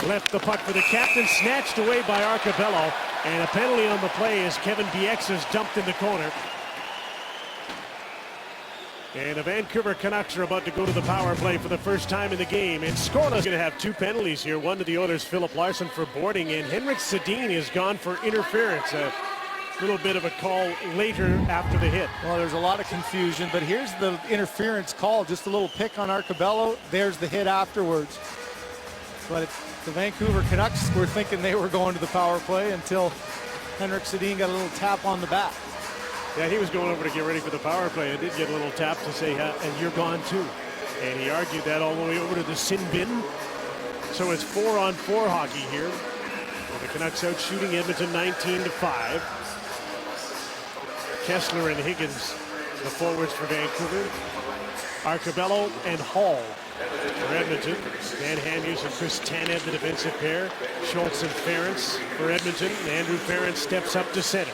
left the puck for the captain, snatched away by Arcobello, and a penalty on the play as Kevin Bieksa's dumped in the corner. And the Vancouver Canucks are about to go to the power play for the first time in the game. And Skorla's going to have two penalties here. One to the Oilers' Philip Larson for boarding, and Henrik Sedin is gone for interference. A little bit of a call later after the hit. Well, there's a lot of confusion, but here's the interference call. Just a little pick on Arcobello. There's the hit afterwards. But the Vancouver Canucks were thinking they were going to the power play until Henrik Sedin got a little tap on the back. Yeah, he was going over to get ready for the power play. I did get a little tap to say, and you're gone too. And he argued that all the way over to the sin bin. So it's 4-on-4 hockey here. And the Canucks out shooting Edmonton 19-5. Kessler and Higgins, the forwards for Vancouver. Arcobello and Hall For Edmonton, Dan Hamhuis and Chris Tanev, the defensive pair. Schultz and Ference for Edmonton. Andrew Ference steps up to center.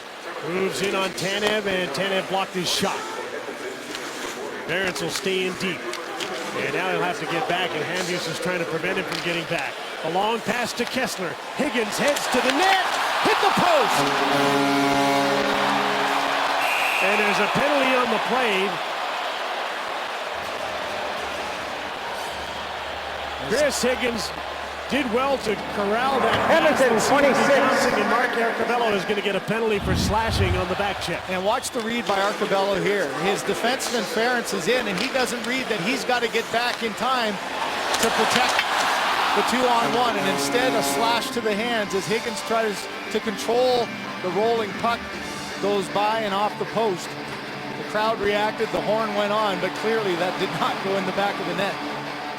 Moves in on Tanev, and Tanev blocked his shot. Ference will stay in deep. And now he'll have to get back, and Hamhuis is trying to prevent him from getting back. A long pass to Kessler. Higgins heads to the net. Hit the post! And there's a penalty on the play. Chris Higgins did well to corral that. Edmonton, 26. And Mark Arcobello is going to get a penalty for slashing on the back check. And watch the read by Arcobello here. His defenseman Ference is in, and he doesn't read that he's got to get back in time to protect the 2-on-1, and instead a slash to the hands as Higgins tries to control the rolling puck, goes by and off the post. The crowd reacted, the horn went on, but clearly that did not go in the back of the net.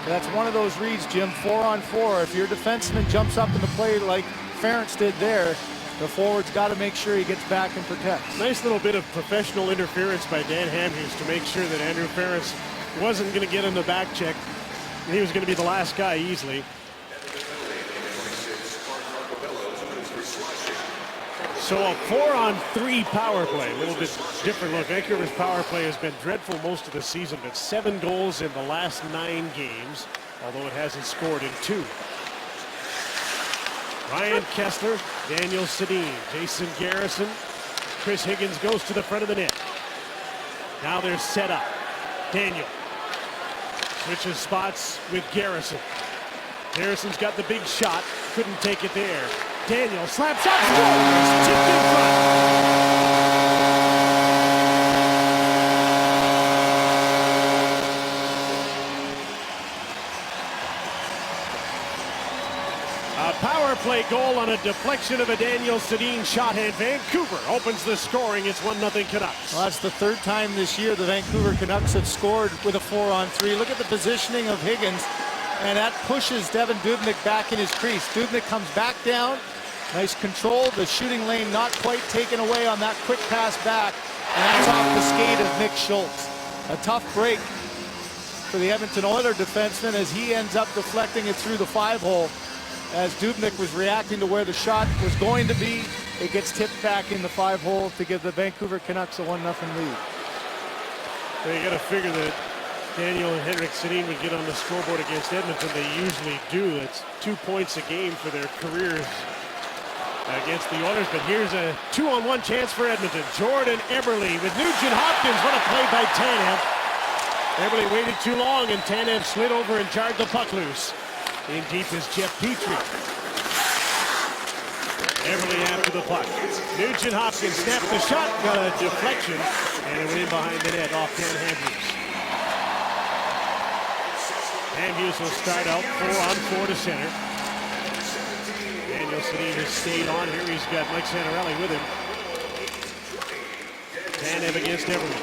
That's one of those reads, Jim, 4-on-4. If your defenseman jumps up in the play like Ference did there, the forward's got to make sure he gets back and protects. Nice little bit of professional interference by Dan Hamhuis to make sure that Andrew Ference wasn't going to get in the back check. He was going to be the last guy easily. So a 4-on-3 power play, a little bit different look. Vancouver's power play has been dreadful most of the season, but 7 goals in the last 9 games, although it hasn't scored in 2. Ryan Kessler, Daniel Sedin, Jason Garrison, Chris Higgins goes to the front of the net. Now they're set up. Daniel switches spots with Garrison. Garrison's got the big shot, couldn't take it there. Daniel slaps up, scores, tipped in front. A power play goal on a deflection of a Daniel Sedin shot, and Vancouver opens the scoring. It's 1-0 Canucks. Well, that's the 3rd time this year the Vancouver Canucks have scored with a 4-on-3. Look at the positioning of Higgins, and that pushes Devan Dubnyk back in his crease. Dubnyk comes back down. Nice control, the shooting lane not quite taken away on that quick pass back, and that's off the skate of Nick Schultz. A tough break for the Edmonton Oilers defenseman as he ends up deflecting it through the 5-hole. As Dubnyk was reacting to where the shot was going to be, it gets tipped back in the 5-hole to give the Vancouver Canucks a 1-0 lead. Well, you got to figure that Daniel and Henrik Sedin would get on the scoreboard against Edmonton. They usually do. That's 2 points a game for their careers against the Oilers, but here's a 2-on-1 chance for Edmonton. Jordan Eberle with Nugent Hopkins. What a play by Tanev. Eberle waited too long, and Tanev slid over and jarred the puck loose. In deep is Jeff Petrie. Eberle after the puck. Nugent Hopkins snapped the shot, got a deflection, and it went in behind the net off Dan Hamhuis. Hamhuis will start out 4-on-4 to center. Daniel Sedin has stayed on here. He's got Mike Santorelli with him. Tanev against Eberle.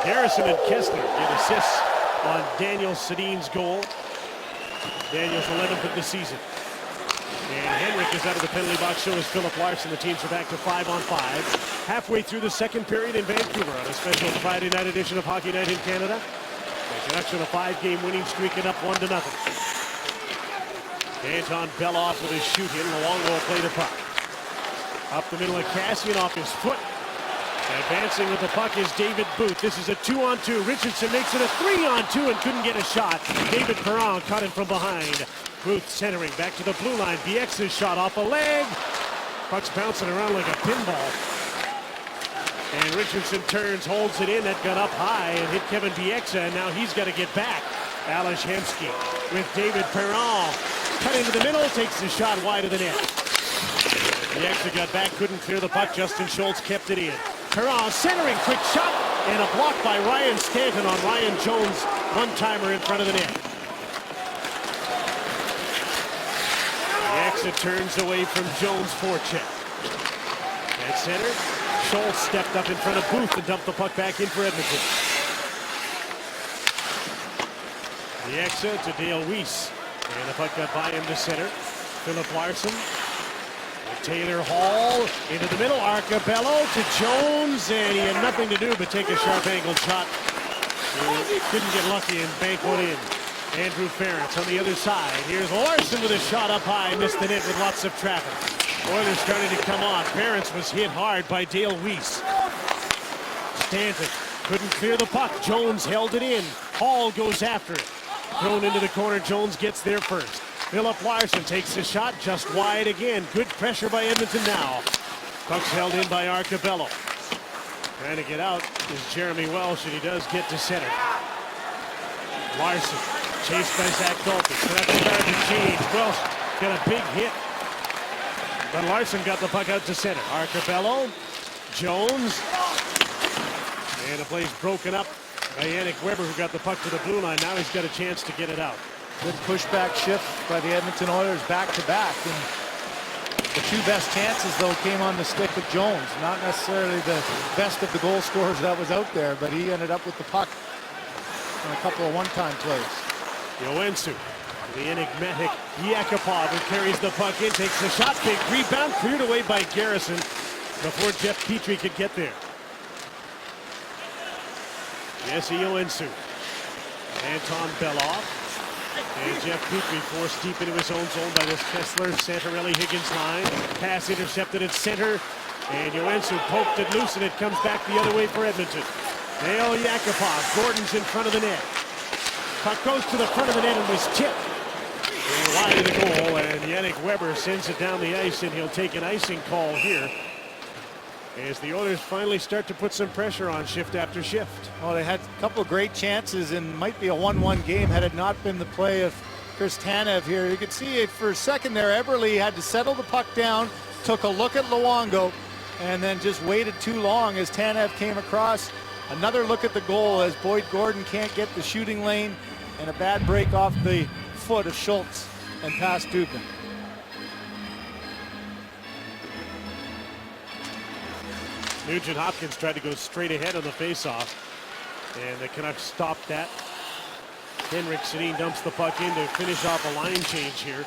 Garrison and Kessler get assists on Daniel Sedin's goal. Daniel's 11th of the season. And Henrik is out of the penalty box, so is Philip Larson. The teams are back to 5-on-5. Halfway through the second period in Vancouver on a special Friday night edition of Hockey Night in Canada. The Canucks on a 5-game winning streak and up 1-0. Anton Beloff with his shoot in. Luongo will play the puck. Up the middle of Cassian off his foot. Advancing with the puck is David Booth. This is a 2-on-2. Richardson makes it a 3-on-2 and couldn't get a shot. David Perron caught him from behind. Booth centering back to the blue line. BX's shot off a leg. Puck's bouncing around like a pinball. And Richardson turns, holds it in. That got up high and hit Kevin Bieksa, and now he's got to get back. Ales Hemsky with David Perron. Cut into the middle, takes the shot wide of the net. Bieksa got back, couldn't clear the puck. Justin Schultz kept it in. Perron centering, quick shot, and a block by Ryan Stanton on Ryan Jones' one-timer in front of the net. Bieksa turns away from Jones' forecheck. At center, Schultz stepped up in front of Booth and dumped the puck back in for Edmonton. Bieksa to Dale Weiss. And the puck got by him to center. Philip Larson Taylor Hall into the middle. Arcobello to Jones, and he had nothing to do but take a sharp angled shot. He didn't get lucky and bank one in. Andrew Ference on the other side. Here's Larson with a shot up high, missed the net with lots of traffic. Oilers starting to come on. Ference was hit hard by Dale Weiss. Stanton couldn't clear the puck. Jones held it in. Hall goes after it. Thrown into the corner. Jones gets there first. Philip Larson takes the shot just wide again. Good pressure by Edmonton now. Puck's held in by Arcobello. Trying to get out is Jeremy Welsh, and he does get to center. Larson chased by Zach Dalton. So that's starting to change. Welsh got a big hit. But Larson got the puck out to center. Arcobello, Jones. And the play's broken up by Yannick Weber, who got the puck to the blue line. Now he's got a chance to get it out. Good pushback shift by the Edmonton Oilers back to back. And the two best chances, though, came on the stick of Jones. Not necessarily the best of the goal scorers that was out there, but he ended up with the puck on a couple of one-time plays. Joensuu, the enigmatic Yakupov, who carries the puck in, takes the shot, big rebound, cleared away by Garrison before Jeff Petrie could get there. Jesse Joensuu, Anton Belov, and Jeff Petrie forced deep into his own zone by this Kessler, Santorelli, Higgins line. Pass intercepted at center, and Joensuu poked it loose, and it comes back the other way for Edmonton. Nail Yakupov, Gordon's in front of the net. Puck goes to the front of the net and was tipped. And wide of the goal, and Yannick Weber sends it down the ice, and he'll take an icing call here as the Oilers finally start to put some pressure on shift after shift. Well, they had a couple of great chances and might be a 1-1 game had it not been the play of Chris Tanev here. You could see it for a second there. Eberle had to settle the puck down, took a look at Luongo, and then just waited too long as Tanev came across. Another look at the goal as Boyd Gordon can't get the shooting lane, and a bad break off the foot of Schultz and past Dubin. Nugent Hopkins tried to go straight ahead on the faceoff, and the Canucks stopped that. Henrik Sedin dumps the puck in to finish off a line change here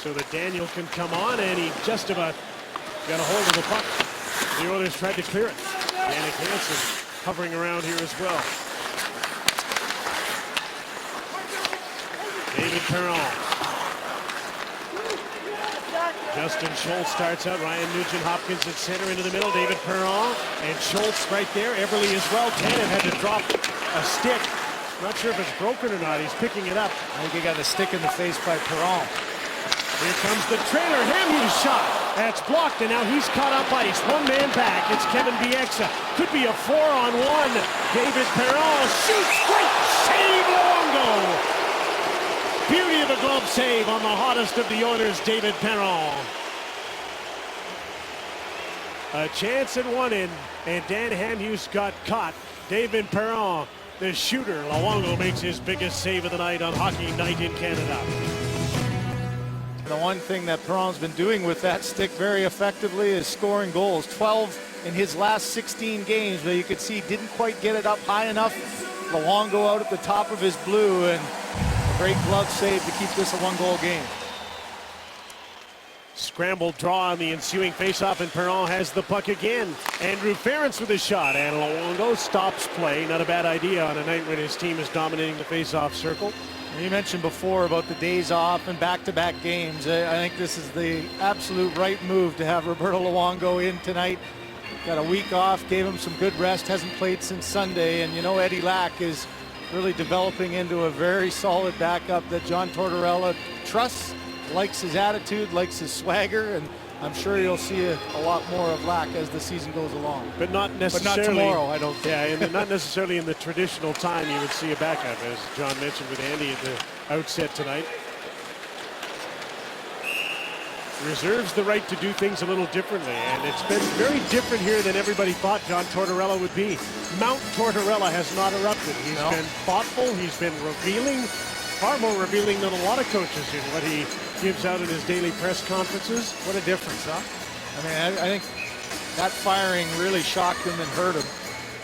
so that Daniel can come on, and he just about got a hold of the puck. The Oilers tried to clear it. Jannik Hansen hovering around here as well. David Perron. Justin Schultz starts out. Ryan Nugent-Hopkins at center into the middle. David Perron and Schultz right there. Eberle as well. Tanev had to drop a stick. Not sure if it's broken or not. He's picking it up. I think he got a stick in the face by Perron. Here comes the trailer. Hamhuis shot. That's blocked, and now he's caught up ice. One man back. It's Kevin Bieksa. Could be a 4-on-1. David Perron shoots. Great save, Luongo. Beauty of a glove save on the hottest of the Oilers, David Perron. A chance at one end, and Dan Hamhuis got caught. David Perron, the shooter. Luongo makes his biggest save of the night on Hockey Night in Canada. The one thing that Perron's been doing with that stick very effectively is scoring goals. 12 in his last 16 games, but you could see he didn't quite get it up high enough. Luongo out at the top of his blue, and a great glove save to keep this a one-goal game. Scrambled draw on the ensuing faceoff, and Perron has the puck again. Andrew Ference with a shot, and Luongo stops play. Not a bad idea on a night when his team is dominating the faceoff circle. You mentioned before about the days off and back-to-back games. I think this is the absolute right move to have Roberto Luongo in tonight. Got a week off, gave him some good rest, hasn't played since Sunday, and you know Eddie Lack is really developing into a very solid backup that John Tortorella trusts, likes his attitude, likes his swagger, and I'm sure you'll see a lot more of Lack as the season goes along. But not necessarily. But not tomorrow, I don't think. Yeah, and not necessarily in the traditional time you would see a backup, as John mentioned with Andy at the outset tonight. Reserves the right to do things a little differently, and it's been very different here than everybody thought John Tortorella would be. Mount Tortorella has not erupted. He's been thoughtful, he's been revealing, far more revealing than a lot of coaches in what he gives out in his daily press conferences. What a difference, huh? I mean, I think that firing really shocked him and hurt him.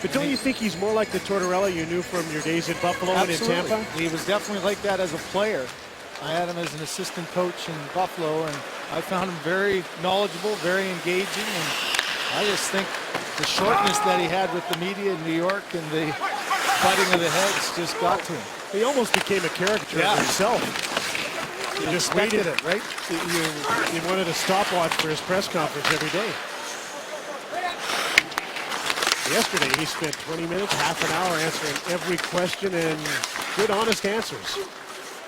But don't you think he's more like the Tortorella you knew from your days in Buffalo and in Tampa? He was definitely like that as a player. I had him as an assistant coach in Buffalo, and I found him very knowledgeable, very engaging, and I just think the shortness that he had with the media in New York and the butting of the heads just got to him. He almost became a caricature of himself. You just waited it, right? You wanted a stopwatch for his press conference every day. Yesterday, he spent 20 minutes, half an hour answering every question and good, honest answers.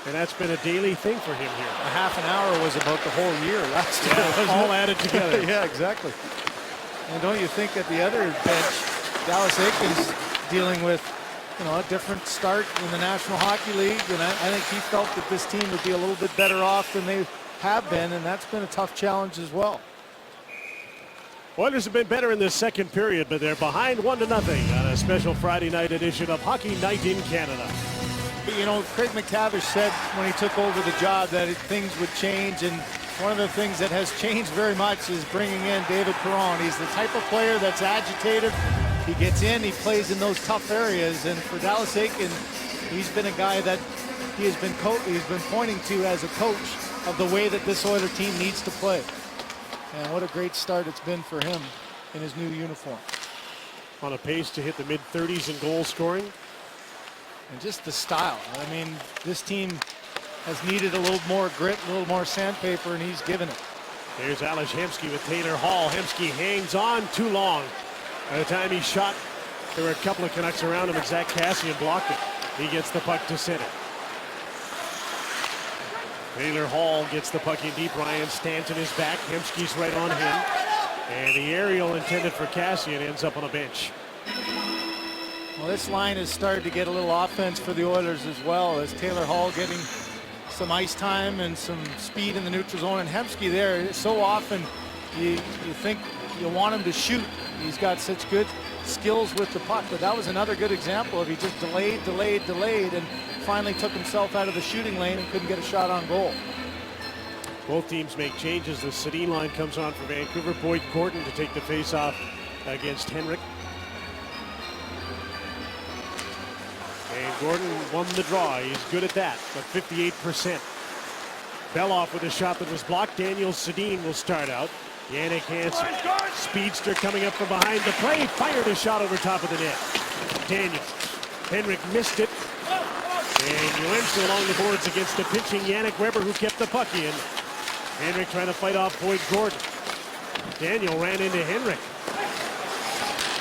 And that's been a daily thing for him here. A half an hour was about the whole year last year. Yeah, all added together. Yeah, exactly. And don't you think at the other bench, Dallas Eakins dealing with, a different start in the National Hockey League, and I think he felt that this team would be a little bit better off than they have been, and that's been a tough challenge as well. Oilers have been better in this second period, but they're behind 1-0 on a special Friday night edition of Hockey Night in Canada. Craig McTavish said when he took over the job that things would change, and one of the things that has changed very much is bringing in David Perron. He's the type of player that's agitated. He gets in, he plays in those tough areas, and for Dallas Eakins, he's been a guy that he's been pointing to as a coach of the way that this Oilers team needs to play. And what a great start it's been for him in his new uniform. On a pace to hit the mid-30s in goal scoring. And just the style. I mean, this team has needed a little more grit, a little more sandpaper, and he's given it. Here's Ales Hemsky with Taylor Hall. Hemsky hangs on too long. By the time he shot, there were a couple of Canucks around him, and Zach Kassian blocked it. He gets the puck to center. Taylor Hall gets the puck in deep. Ryan Stanton is back. Hemsky's right on him. And the aerial intended for Kassian ends up on a bench. Well, this line has started to get a little offense for the Oilers as well, as Taylor Hall getting some ice time and some speed in the neutral zone. And Hemsky there, so often you think you want him to shoot. He's got such good skills with the puck, but that was another good example of he just delayed, and finally took himself out of the shooting lane and couldn't get a shot on goal. Both teams make changes. The Sedin line comes on for Vancouver. Boyd Gordon to take the face-off against Henrik. And Gordon won the draw. He's good at that, but 58%. Beloff with a shot that was blocked. Daniel Sedin will start out. Yannick Hansen, speedster coming up from behind the play, fired a shot over top of the net. Daniel. Henrik missed it. And Joensuu along the boards against the pitching Yannick Weber, who kept the puck in. Henrik trying to fight off Boyd Gordon. Daniel ran into Henrik.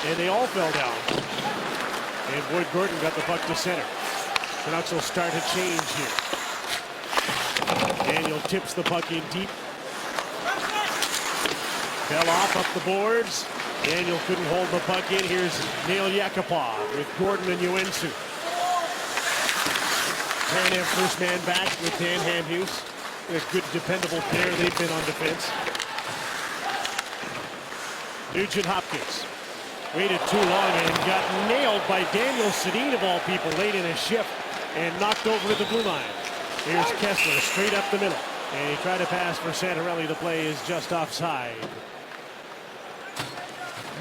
And they all fell down. And Boyd Gordon got the puck to center. Canucks will start a change here. Daniel tips the puck in deep. Beloff up the boards. Daniel couldn't hold the puck in. Here's Nail Yakupov with Gordon and Joensuu. Tanev first man back with Dan Hamhuis. A good, dependable pair they've been on defense. Nugent Hopkins waited too long and got nailed by Daniel Sedin of all people late in his shift and knocked over to the blue line. Here's Kessler straight up the middle. And he tried to pass for Santorelli. The play is just offside.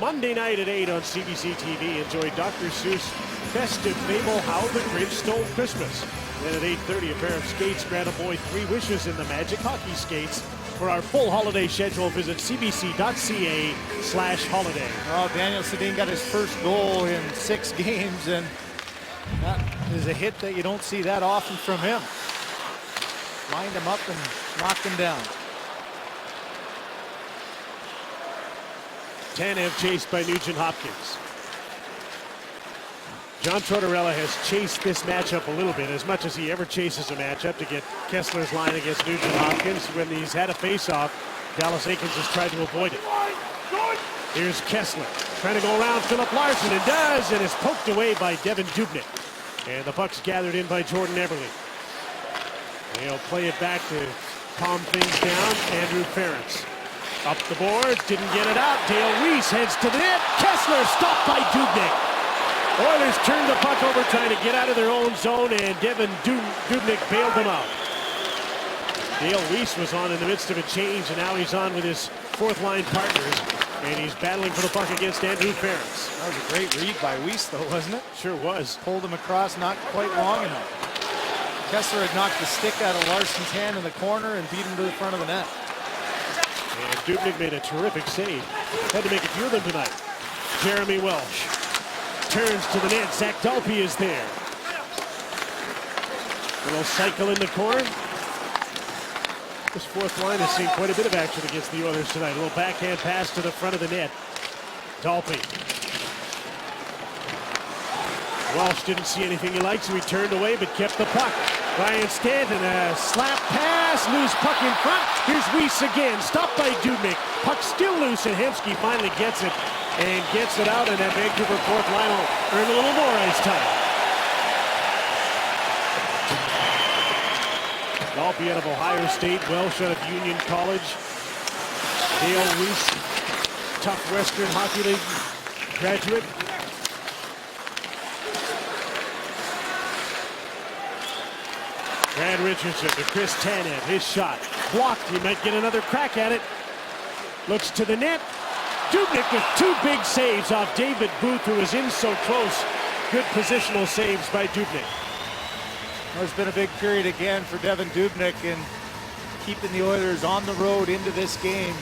Monday night at 8 on CBC TV. Enjoy Dr. Seuss' festive fable, How the Grinch Stole Christmas. Then at 8:30, a pair of skates grant a boy 3 wishes in the Magic Hockey Skates. For our full holiday schedule, visit cbc.ca/holiday. Well, Daniel Sedin got his first goal in 6 games, and that is a hit that you don't see that often from him. Lined him up and knocked him down. Tanev chased by Nugent Hopkins. John Tortorella has chased this matchup a little bit, as much as he ever chases a matchup, to get Kessler's line against Nugent Hopkins. When he's had a face-off, Dallas Eakins has tried to avoid it. Here's Kessler trying to go around Philip Larson, and does, and is poked away by Devan Dubnyk. And the puck's gathered in by Jordan Eberle. He'll play it back to calm things down. Andrew Ference. Up the boards, didn't get it out. Dale Weiss heads to the net. Kessler stopped by Dubnyk. Oilers turned the puck over trying to get out of their own zone, and Devan Dubnyk bailed them out. Dale Weiss was on in the midst of a change, and now he's on with his fourth line partners, and he's battling for the puck against Andrew Ference. That was a great read by Weiss, though, wasn't it? Sure was. Pulled him across, not quite long enough. Kessler had knocked the stick out of Larson's hand in the corner and beat him to the front of the net. And Dubnyk made a terrific save. Had to make a few of them tonight. Jeremy Welsh turns to the net. Zach Dalpe is there. Little cycle in the corner. This fourth line has seen quite a bit of action against the Oilers tonight. A little backhand pass to the front of the net. Dalpe. Welsh didn't see anything he liked, so he turned away but kept the puck. Ryan Stanton, a slap pass, loose puck in front. Here's Weiss again, stopped by Dubnyk. Puck still loose, and Hemsky finally gets it and gets it out, and that Vancouver fourth line will earn a little more ice time. Dalpe out of Ohio State, Welsh out of Union College. Dale Weiss, tough Western Hockey League graduate. Brad Richardson to Chris Tanev. His shot blocked. He might get another crack at it. Looks to the net. Dubnyk with two big saves off David Booth, who was in so close. Good positional saves by Dubnyk. There's been a big period again for Devan Dubnyk in keeping the Oilers on the road into this game.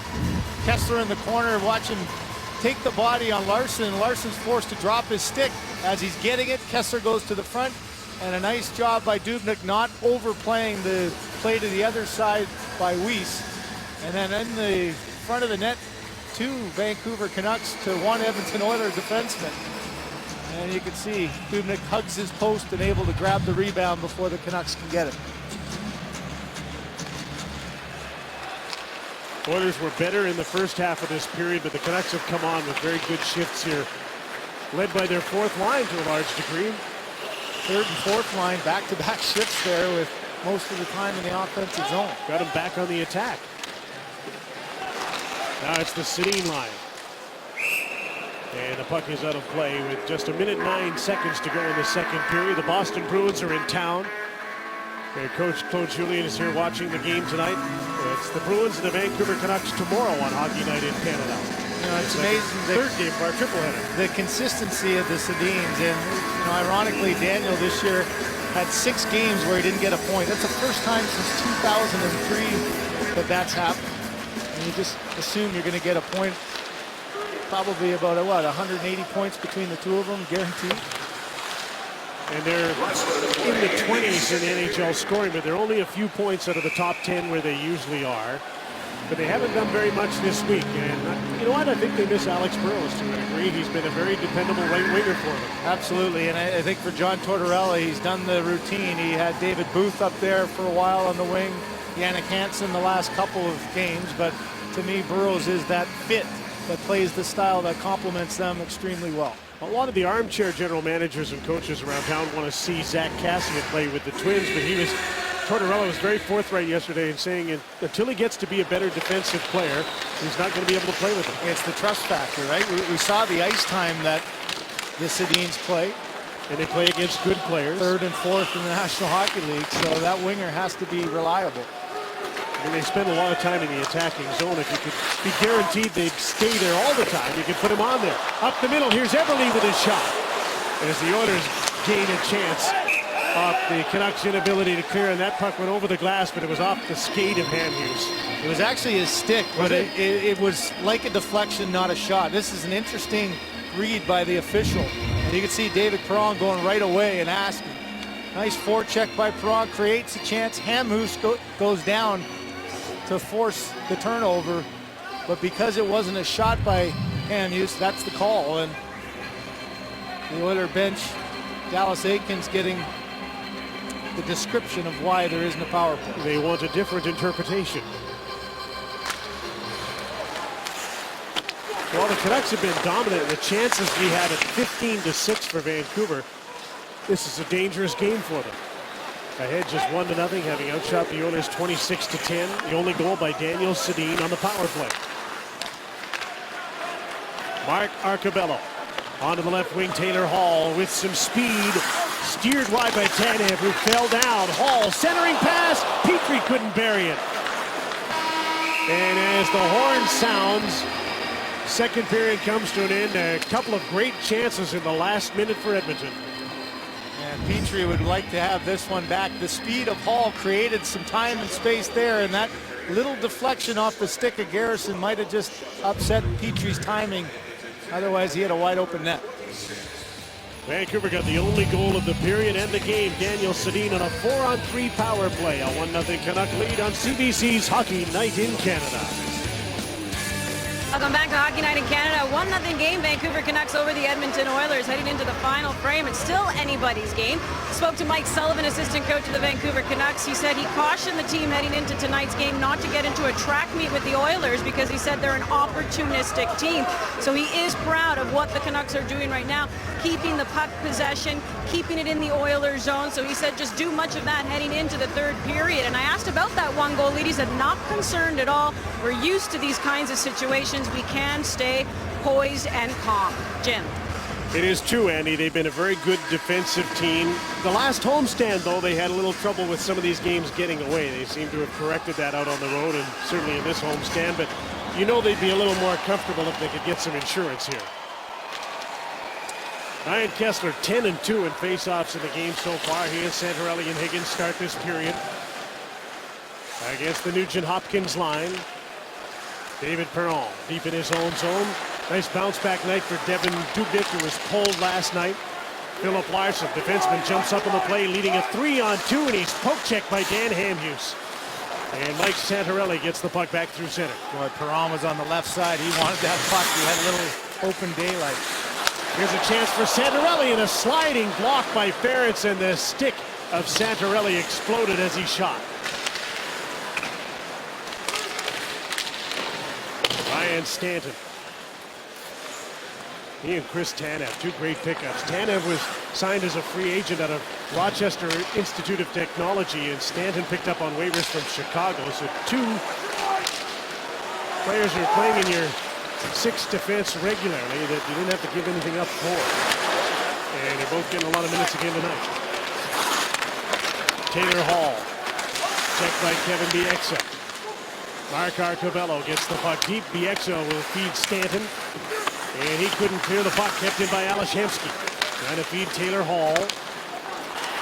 Kessler in the corner, watch him take the body on Larson. Larson's forced to drop his stick. As he's getting it, Kessler goes to the front. And a nice job by Dubnyk not overplaying the play to the other side by Weiss. And then in the front of the net, 2 Vancouver Canucks to 1 Edmonton Oilers defenseman. And you can see Dubnyk hugs his post and able to grab the rebound before the Canucks can get it. Oilers were better in the first half of this period, but the Canucks have come on with very good shifts here, led by their fourth line to a large degree. Third and fourth line, back-to-back shifts there with most of the time in the offensive zone. Got him back on the attack. Now it's the Sedin line. And the puck is out of play with just 1:09 to go in the second period. The Boston Bruins are in town. Their coach Claude Julien is here watching the game tonight. It's the Bruins and the Vancouver Canucks tomorrow on Hockey Night in Canada. You know, it's amazing. Third game of our tripleheader. The consistency of the Sedins, and you know, ironically, Daniel this year had 6 games where he didn't get a point. That's the first time since 2003 that that's happened. And you just assume you're going to get a point. Probably about 180 points between the two of them, guaranteed. And they're in the 20s in NHL scoring, but they're only a few points out of the top 10 where they usually are. But they haven't done very much this week. And you know what? I think they miss Alex Burrows to a degree. He's been a very dependable right winger for them. Absolutely. And I think for John Tortorella, he's done the routine. He had David Booth up there for a while on the wing, Jannik Hansen the last couple of games. But to me, Burrows is that fit that plays the style that complements them extremely well. A lot of the armchair general managers and coaches around town want to see Zach Kassian play with the Twins, but Tortorella was very forthright yesterday in saying until he gets to be a better defensive player, he's not going to be able to play with him. It's the trust factor, right? We saw the ice time that the Sedins play. And they play against good players. Third and fourth in the National Hockey League, so that winger has to be reliable. I mean, they spend a lot of time in the attacking zone. If you could be guaranteed they'd stay there all the time, you could put them on there. Up the middle, here's Everly with his shot. As the Oilers gain a chance off the Canucks' inability to clear, and that puck went over the glass, but it was off the skate of Hamhuis. It was actually his stick, but it was like a deflection, not a shot. This is an interesting read by the official. And you can see David Perron going right away and asking. Nice forecheck by Perron, creates a chance. Hamhuis goes down to force the turnover, but because it wasn't a shot by Hamhuis, that's the call. And the Oiler bench, Dallas Aikens getting the description of why there isn't a power play. They want a different interpretation. Well, the Canucks have been dominant. The chances we had at 15-6 for Vancouver. This is a dangerous game for them. Ahead just 1-0, having outshot the Oilers 26-10. The only goal by Daniel Sedin on the power play. Mark Arcobello onto the left wing. Taylor Hall with some speed. Steered wide by Tanev, who fell down. Hall centering pass. Petrie couldn't bury it. And as the horn sounds, second period comes to an end. A couple of great chances in the last minute for Edmonton. And Petrie would like to have this one back. The speed of Hall created some time and space there, and that little deflection off the stick of Garrison might have just upset Petrie's timing. Otherwise, he had a wide open net. Vancouver got the only goal of the period and the game. Daniel Sedin on a 4-on-3 power play. A 1-0 Canuck lead on CBC's Hockey Night in Canada. Welcome back to Hockey Night in Canada. 1-0 game. Vancouver Canucks over the Edmonton Oilers heading into the final frame. It's still anybody's game. Spoke to Mike Sullivan, assistant coach of the Vancouver Canucks. He said he cautioned the team heading into tonight's game not to get into a track meet with the Oilers because he said they're an opportunistic team. So he is proud of what the Canucks are doing right now, keeping the puck possession, keeping it in the Oilers zone. So he said just do much of that heading into the third period. And I asked about that 1-goal lead. He said not concerned at all. We're used to these kinds of situations. We can stay poised and calm. Jim. It is true, Andy. They've been a very good defensive team. The last homestand, though, they had a little trouble with some of these games getting away. They seem to have corrected that out on the road, and certainly in this homestand. But you know they'd be a little more comfortable if they could get some insurance here. Ryan Kessler 10-2 in faceoffs in the game so far. He and Santorelli and Higgins start this period against the Nugent-Hopkins line. David Perron deep in his own zone. Nice bounce back night for Devin Dubnyk, who was pulled last night. Philip Larson, defenseman, jumps up on the play, leading a 3-on-2, and he's poke checked by Dan Hamhuis. And Mike Santorelli gets the puck back through center. Boy, Perron was on the left side. He wanted that puck. He had a little open daylight. Here's a chance for Santorelli, and a sliding block by Ferentz, and the stick of Santorelli exploded as he shot. Ryan Stanton. He and Chris Tanev, two great pickups. Tanev was signed as a free agent out of Rochester Institute of Technology, and Stanton picked up on waivers from Chicago. So two players who are playing in your sixth defense regularly that you didn't have to give anything up for. And they're both getting a lot of minutes again tonight. Taylor Hall, checked by Kevin Bieksa. Mark Arcobello gets the puck deep. Bieksa will feed Stanton. And he couldn't clear the puck, kept in by Alashevsky. Trying to feed Taylor Hall.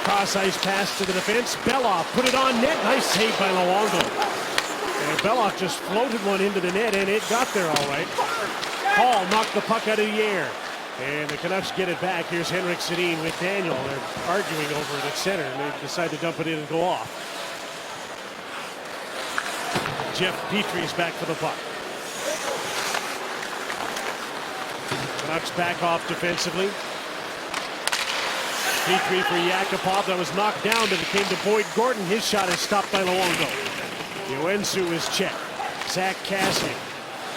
Cross ice pass to the defense. Beloff put it on net. Nice save by Luongo. And Beloff just floated one into the net, and it got there all right. Hall knocked the puck out of the air. And the Canucks get it back. Here's Henrik Sedin with Daniel. They're arguing over it at center, and they decide to dump it in and go off. Jeff Petrie is back for the puck. Canucks back off defensively. Petrie for Yakupov. That was knocked down, but it came to Boyd Gordon. His shot is stopped by Luongo. Yoensu is checked. Zach Kassian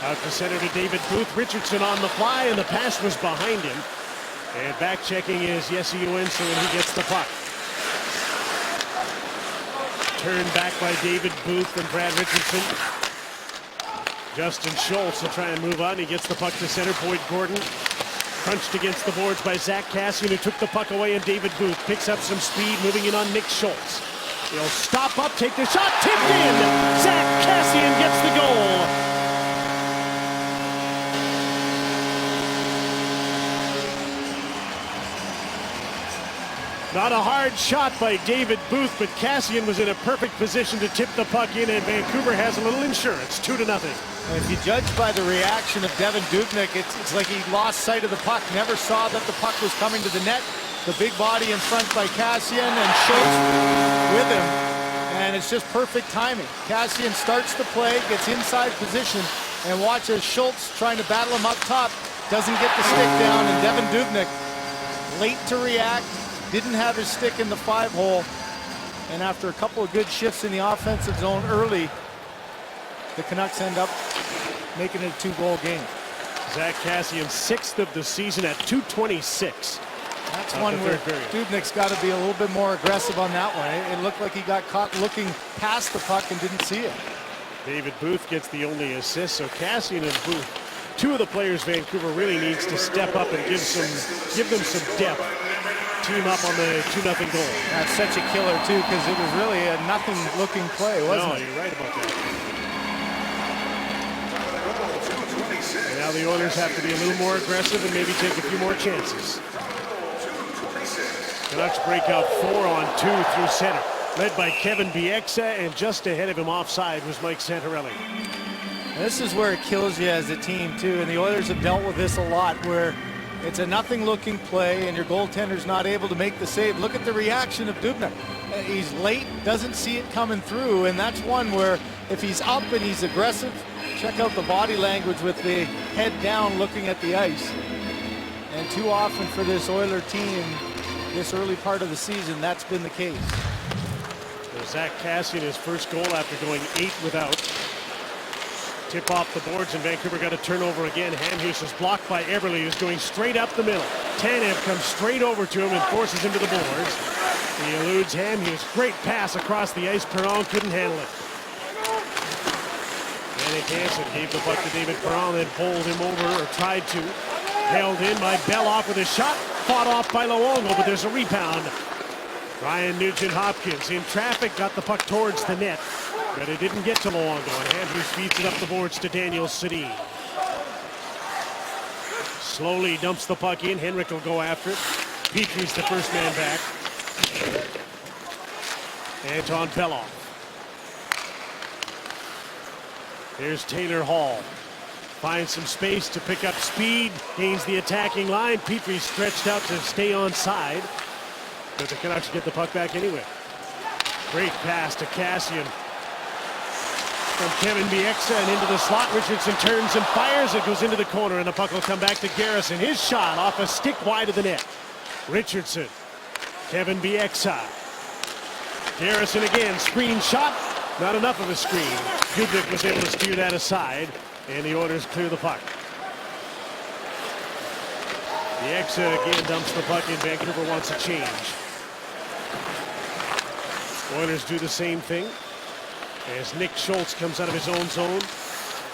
out to center to David Booth. Richardson on the fly, and the pass was behind him. And back checking is Jesse Yoensu, and he gets the puck. Turned back by David Booth and Brad Richardson. Justin Schultz will try and move on. He gets the puck to center. Boyd Gordon crunched against the boards by Zach Kassian, who took the puck away, and David Booth picks up some speed, moving in on Nick Schultz. He'll stop up, take the shot, tipped in. Zach Kassian gets the goal. Not a hard shot by David Booth, but Kassian was in a perfect position to tip the puck in, and Vancouver has a little insurance, 2-0. If you judge by the reaction of Devin Dubnyk, it's like he lost sight of the puck, never saw that the puck was coming to the net. The big body in front by Kassian, and Schultz with him, and it's just perfect timing. Kassian starts the play, gets inside position, and watches Schultz trying to battle him up top, doesn't get the stick down, and Devin Dubnyk late to react. Didn't have his stick in the 5-hole, and after a couple of good shifts in the offensive zone early, the Canucks end up making it a 2-goal game. Zach Kassian, 6th of the season at .226. That's one where Dubnyk's got to be a little bit more aggressive on that one. It looked like he got caught looking past the puck and didn't see it. David Booth gets the only assist, so Kassian and Booth, two of the players Vancouver really needs to step up and give them some depth. Team up on the 2-0 goal. That's such a killer too, because it was really a nothing-looking play, wasn't it? No, you're right about that. And now the Oilers have to be a little more aggressive and maybe take a few more chances. Canucks break out 4-on-2 through center. Led by Kevin Bieksa, and just ahead of him offside was Mike Santorelli. This is where it kills you as a team too, and the Oilers have dealt with this a lot, where it's a nothing looking play and your goaltender's not able to make the save. Look at the reaction of Dubnyk. He's late, doesn't see it coming through, and that's one where if he's up and he's aggressive, check out the body language with the head down looking at the ice. And too often for this Oiler team, this early part of the season, that's been the case. So Zach Kassian, his first goal after going 8 without. Tip off the boards, and Vancouver got a turnover again. Hamhuis is blocked by Eberle, who's going straight up the middle. Tanev comes straight over to him and forces him to the boards. He eludes Hamhuis. Great pass across the ice. Perron couldn't handle it. Yannick Hansen gave the puck to David Perron, then pulled him over, or tried to. Held in by Beloff with a shot. Fought off by Luongo, but there's a rebound. Ryan Nugent-Hopkins in traffic, got the puck towards the net, but it didn't get to Luongo, and Andrews feeds it up the boards to Daniel Sedin. Slowly dumps the puck in. Henrik will go after it. Petry's the first man back. Anton Beloff. Here's Taylor Hall. Finds some space to pick up speed. Gains the attacking line. Petry stretched out to stay on side. But the Canucks get the puck back anyway. Great pass to Kassian. From Kevin Bieksa and into the slot. Richardson turns and fires. It goes into the corner, and the puck will come back to Garrison. His shot off a stick wide of the net. Richardson. Kevin Bieksa. Garrison again. Screen shot. Not enough of a screen. Dubnyk was able to steer that aside, and the Oilers clear the puck. Bieksa again dumps the puck in. Vancouver wants a change. Oilers do the same thing as Nick Schultz comes out of his own zone.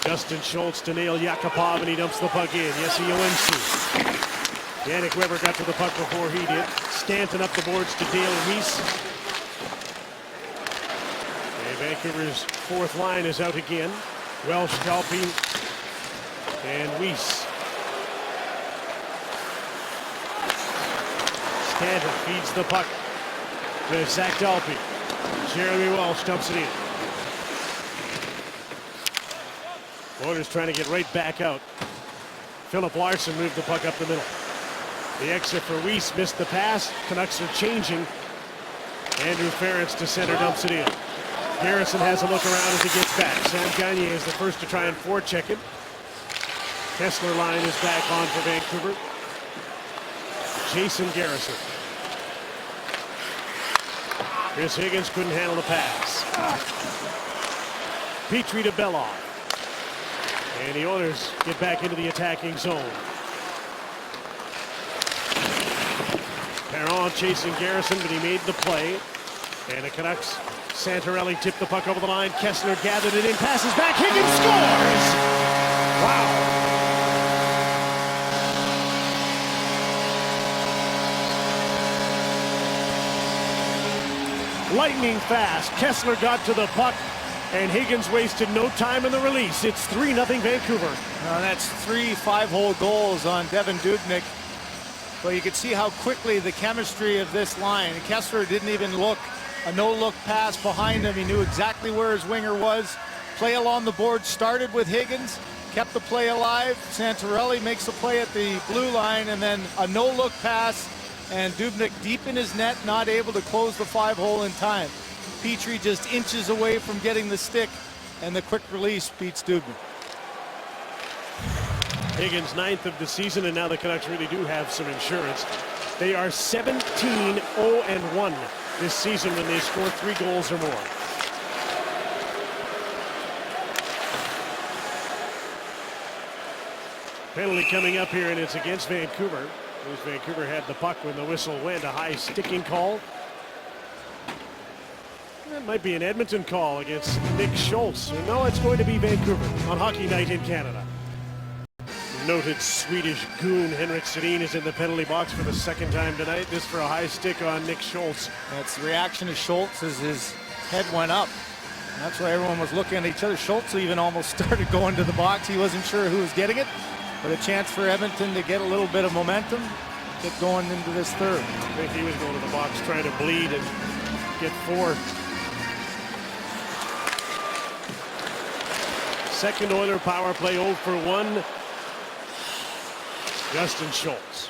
Justin Schultz to Nail Yakupov, and he dumps the puck in. Jesse Owensky. Yannick Weber got to the puck before he did. Stanton up the boards to Dale Weiss. And Vancouver's fourth line is out again. Welsh, Dalpe, and Weiss. Stanton feeds the puck to Zach Dalpe. Jeremy Welsh dumps it in. Oilers trying to get right back out. Philip Larson moved the puck up the middle. The exit for Weiss missed the pass. Canucks are changing. Andrew Ferentz to center dumps it in. Garrison has a look around as he gets back. Sam Gagner is the first to try and forecheck it. Kessler line is back on for Vancouver. Jason Garrison. Chris Higgins couldn't handle the pass. Petry to Beloff. And the Oilers get back into the attacking zone. Perron chasing Garrison, but he made the play. And the Canucks, Santorelli tipped the puck over the line. Kessler gathered it in, passes back. Higgins scores! Wow. Lightning fast. Kessler got to the puck, and Higgins wasted no time in the release. It's 3-0 Vancouver. Now that's 3 5-hole goals on Devan Dubnyk. But you can see how quickly the chemistry of this line. Kessler didn't even look. A no-look pass behind him. He knew exactly where his winger was. Play along the board started with Higgins, kept the play alive. Santorelli makes a play at the blue line, and then a no-look pass. And Dubnyk deep in his net, not able to close the 5-hole in time. Petry just inches away from getting the stick, and the quick release beats Dubnyk. Higgins 9th of the season, and now the Canucks really do have some insurance. They are 17-0-1 this season when they score 3 goals or more. Penalty coming up here, and it's against Vancouver. As Vancouver had the puck when the whistle went, a high sticking call. That might be an Edmonton call against Nick Schultz. No, it's going to be Vancouver on Hockey Night in Canada. Noted Swedish goon Henrik Sedin is in the penalty box for the second time tonight. This for a high stick on Nick Schultz. That's the reaction of Schultz as his head went up. And that's why everyone was looking at each other. Schultz even almost started going to the box. He wasn't sure who was getting it. But a chance for Edmonton to get a little bit of momentum. get going into this third. I think he was going to the box trying to bleed and get 4. Second Oiler power play 0 for 1. Justin Schultz.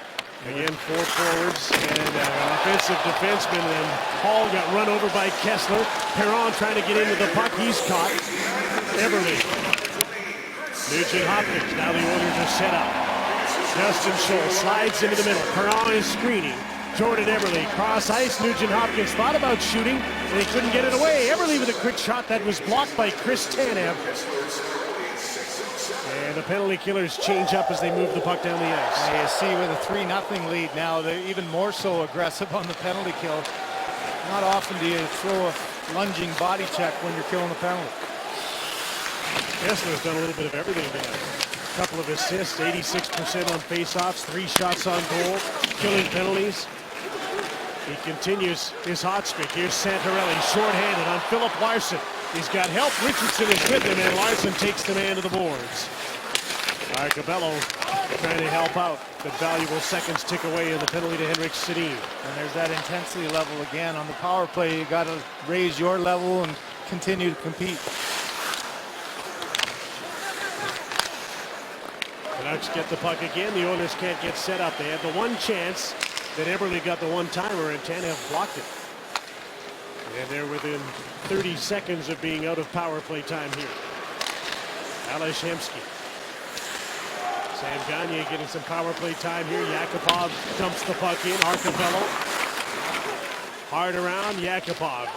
Again, 4 forwards and an offensive defenseman, and Hall got run over by Kessler. Perron trying to get into the puck. He's caught. Eberle. Nugent Hopkins. Now the Oilers are set up. Justin Schultz slides into the middle. Perron is screening. Jordan Eberle cross ice. Nugent Hopkins thought about shooting, and he couldn't get it away. Eberle with a quick shot that was blocked by Chris Tanev. And the penalty killers change up as they move the puck down the ice. You see with a 3-0 lead now, they're even more so aggressive on the penalty kill. Not often do you throw a lunging body check when you're killing a penalty. Kessler's done a little bit of everything today. A couple of assists, 86% on faceoffs, 3 shots on goal, killing penalties. He continues his hot streak. Here's Santorelli, shorthanded on Philip Larson. He's got help. Richardson is with him, and Larson takes the man to the boards. Arcabello trying to help out, but valuable seconds tick away in the penalty to Henrik Sedin. And there's that intensity level again. On the power play, you got to raise your level and continue to compete. Canucks get the puck again. The Oilers can't get set up. They had the one chance that Eberle got the one-timer, and Tanev blocked it. And they're within 30 seconds of being out of power play time here. Ales Hemsky. Sam Gagner getting some power play time here. Yakupov dumps the puck in. Arcabello. Hard around. Yakupov.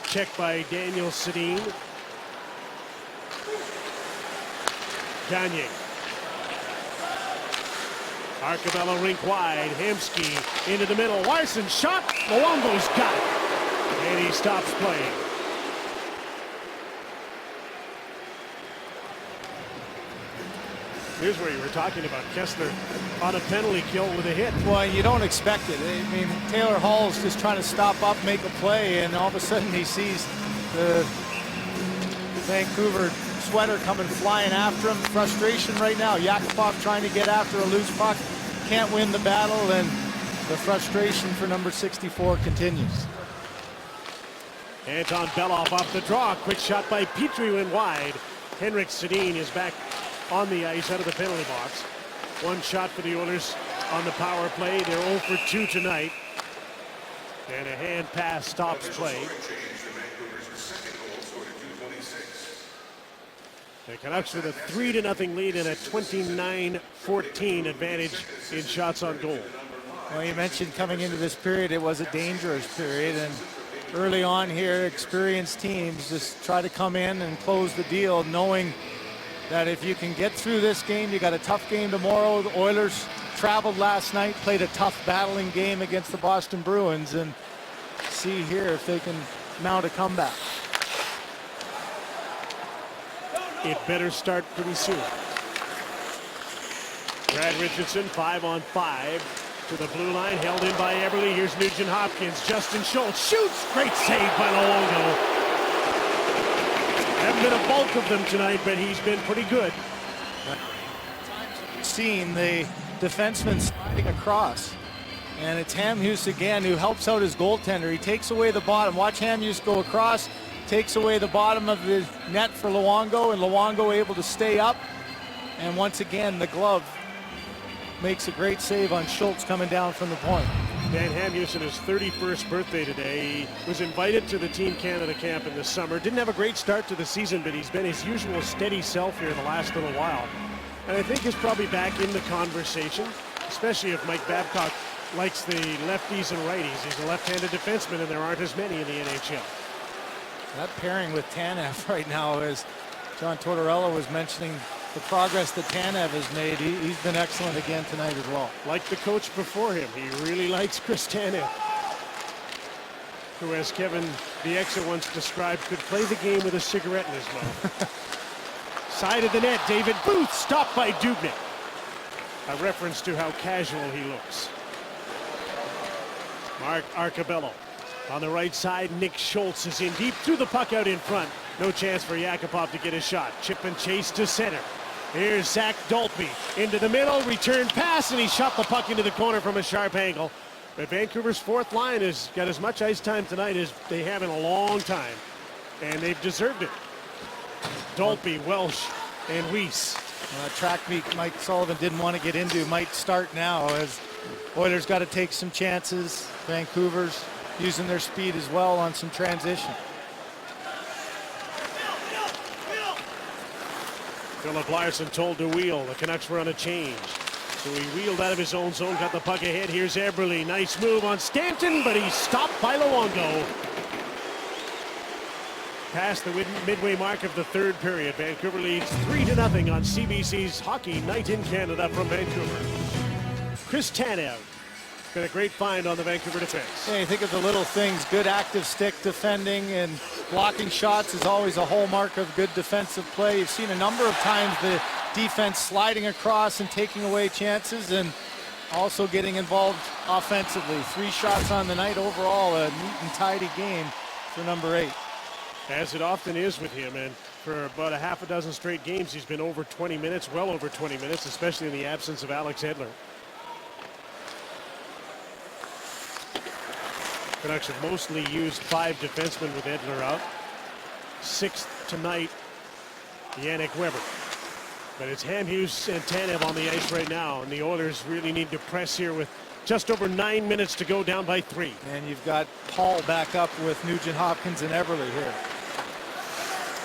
Checked by Daniel Sedin. Gagner. Arcabello rink wide. Hemsky into the middle. Larson shot. Luongo's got it. And he stops playing. Here's where you were talking about Kessler on a penalty kill with a hit. Well, you don't expect it. I mean, Taylor Hall's just trying to stop up, make a play, and all of a sudden he sees the Vancouver sweater coming flying after him. Frustration right now. Yakupov trying to get after a loose puck. Can't win the battle, and the frustration for number 64 continues. Anton Belov off the draw. Quick shot by Petrie went wide. Henrik Sedin is back on the ice out of the penalty box. One shot for the Oilers on the power play. They're 0 for 2 tonight. And a hand pass stops play. The Canucks with a 3-0 lead and a 29-14 advantage in shots on goal. Well, you mentioned coming into this period, it was a dangerous period, and early on here, experienced teams just try to come in and close the deal, knowing that if you can get through this game, you got a tough game tomorrow. The Oilers traveled last night, played a tough battling game against the Boston Bruins, and see here if they can mount a comeback. It better start pretty soon. Brad Richardson, 5-on-5 to the blue line, held in by Eberle. Here's Nugent Hopkins. Justin Schultz shoots. Great save by Luongo. Haven't been a bulk of them tonight, but he's been pretty good. Seen the defenseman sliding across, and it's Hamhuis again who helps out his goaltender. He takes away the bottom. Watch Hamhuis go across, takes away the bottom of the net for Luongo, and Luongo able to stay up. And once again, the glove makes a great save on Schultz coming down from the point. Dan Hamhuis on his 31st birthday today. He was invited to the Team Canada camp in the summer. Didn't have a great start to the season, but he's been his usual steady self here the last little while. And I think he's probably back in the conversation, especially if Mike Babcock likes the lefties and righties. He's a left-handed defenseman, and there aren't as many in the NHL. That pairing with Tanev right now, as John Tortorella was mentioning, the progress that Tanev has made, he's been excellent again tonight as well. Like the coach before him, he really likes Chris Tanev, who, as Kevin Bieksa once described, could play the game with a cigarette in his mouth. Side of the net, David Booth stopped by Dubnyk. A reference to how casual he looks. Mark Arcabello on the right side. Nick Schultz is in deep, threw the puck out in front. No chance for Yakupov to get a shot. Chip and chase to center. Here's Zach Dolby into the middle, return pass, and he shot the puck into the corner from a sharp angle. But Vancouver's fourth line has got as much ice time tonight as they have in a long time, and they've deserved it. Dolby, Welsh, and Weiss. Track meet Mike Sullivan didn't want to get into might start now, as Oilers got to take some chances. Vancouver's using their speed as well on some transition. Philip Larson told to wheel. The Canucks were on a change. So he wheeled out of his own zone, got the puck ahead. Here's Eberle. Nice move on Stanton, but he's stopped by Luongo. Past the midway mark of the third period. Vancouver leads 3-0 on CBC's Hockey Night in Canada from Vancouver. Chris Tanev got a great find on the Vancouver defense. Hey, think of the little things. Good active stick defending and blocking shots is always a hallmark of good defensive play. You've seen a number of times the defense sliding across and taking away chances, and also getting involved offensively. 3 shots on the night overall. A neat and tidy game for number 8. As it often is with him, and for about a half a dozen straight games, he's been over 20 minutes, well over 20 minutes, especially in the absence of Alex Edler. Canucks have mostly used 5 defensemen with Edler out. 6th tonight, Yannick Weber. But it's Hamhuis and Tanev on the ice right now, and the Oilers really need to press here with just over 9 minutes to go, down by 3. And you've got Paul back up with Nugent Hopkins and Eberle here.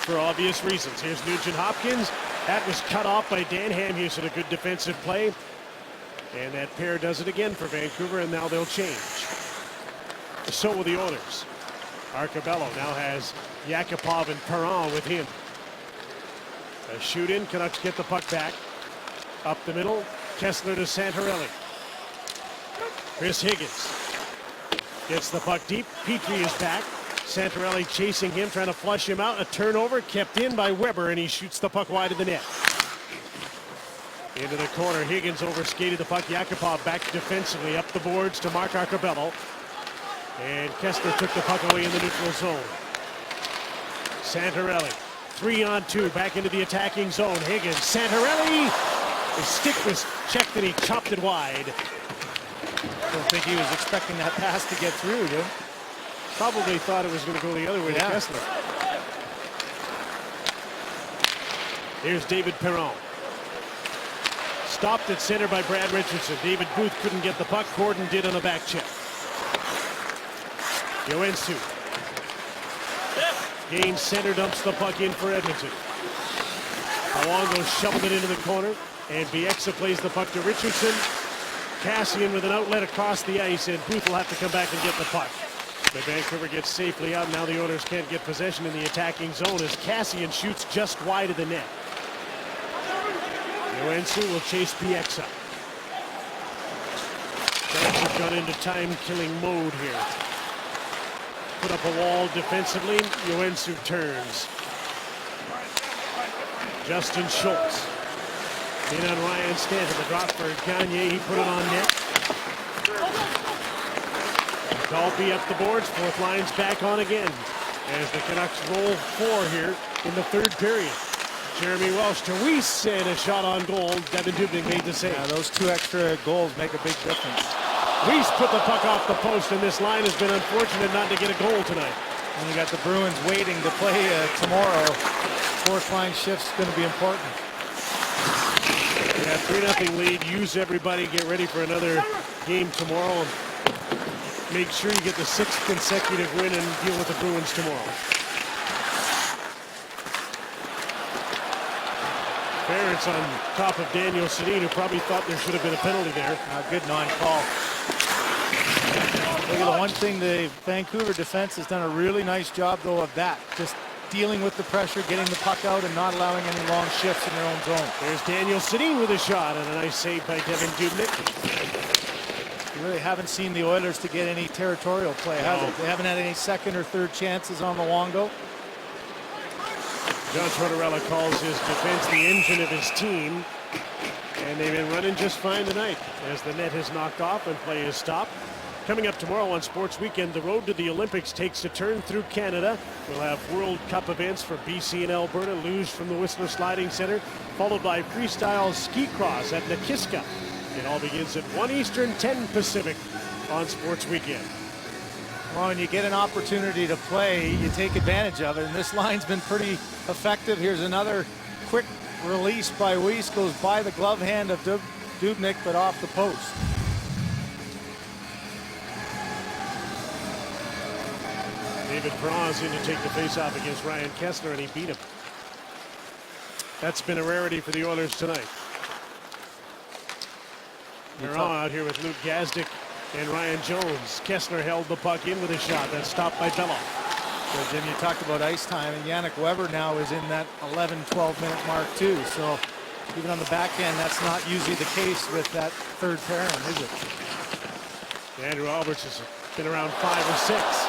For obvious reasons. Here's Nugent Hopkins. That was cut off by Dan Hamhuis at a good defensive play. And that pair does it again for Vancouver, and now they'll change. So will the Oilers. Arcabello now has Yakupov and Perron with him. A shoot in, Canucks get the puck back. Up the middle, Kessler to Santorelli. Chris Higgins gets the puck deep. Petrie is back. Santorelli chasing him, trying to flush him out. A turnover kept in by Weber, and he shoots the puck wide of the net. Into the corner, Higgins overskated the puck. Yakupov back defensively up the boards to Mark Arcabello. And Kessler took the puck away in the neutral zone. Santorelli, 3-on-2, back into the attacking zone. Higgins, Santorelli. His stick was checked and he chopped it wide. I don't think he was expecting that pass to get through, dude. Probably thought it was going to go the other way to Kessler. Here's David Perron. Stopped at center by Brad Richardson. David Booth couldn't get the puck. Gordon did on a back check. Joensuu. Gains center, dumps the puck in for Edmonton. Luongo shoveled it into the corner, and Bieksa plays the puck to Richardson. Cassian with an outlet across the ice, and Booth will have to come back and get the puck. But Vancouver gets safely out. Now the Oilers can't get possession in the attacking zone as Cassian shoots just wide of the net. Joensuu will chase Bieksa. Canucks have gone into time-killing mode here. Put up a wall defensively. Joensuu turns. Justin Schultz. In on Ryan Stanton. The drop for Gagne. He put it on net. Dalby up the boards. Fourth line's back on again as the Canucks roll 4 here in the third period. Jeremy Welsh to Weiss, and a shot on goal. Devin Dubnyk made the save. Yeah, those 2 extra goals make a big difference. Weiss put the puck off the post, and this line has been unfortunate not to get a goal tonight. And you got the Bruins waiting to play tomorrow. Fourth line shift's going to be important. Yeah, 3-0 lead. Use everybody. Get ready for another game tomorrow. Make sure you get the 6th consecutive win and deal with the Bruins tomorrow. Ferentz on top of Daniel Sedin, who probably thought there should have been a penalty there. Good non-call. Look at the one thing, the Vancouver defense has done a really nice job, though, of that. Just dealing with the pressure, getting the puck out, and not allowing any long shifts in their own zone. There's Daniel Sedin with a shot, and a nice save by Devin Dubnyk. You really haven't seen the Oilers to get any territorial play, have they? They haven't had any second or third chances on Luongo. John Tortorella calls his defense the engine of his team, and they've been running just fine tonight as the net has knocked off and play is stopped. Coming up tomorrow on Sports Weekend, the road to the Olympics takes a turn through Canada. We'll have World Cup events for BC and Alberta, luge from the Whistler Sliding Center, followed by freestyle ski cross at Nakiska. It all begins at 1 Eastern, 10 Pacific on Sports Weekend. Well, when you get an opportunity to play, you take advantage of it, and this line's been pretty effective. Here's another quick release by Weiss, goes by the glove hand of Dubnyk, but off the post. David Perron's in to take the face-off against Ryan Kessler, and he beat him. That's been a rarity for the Oilers tonight. Perron out here with Luke Gazdic and Ryan Jones. Kessler held the puck in with a shot that's stopped by Bello. So Jim, you talked about ice time, and Yannick Weber now is in that 11-12 minute mark too. So even on the back end, that's not usually the case with that third pairing, is it? Andrew Alberts has been around 5 or 6.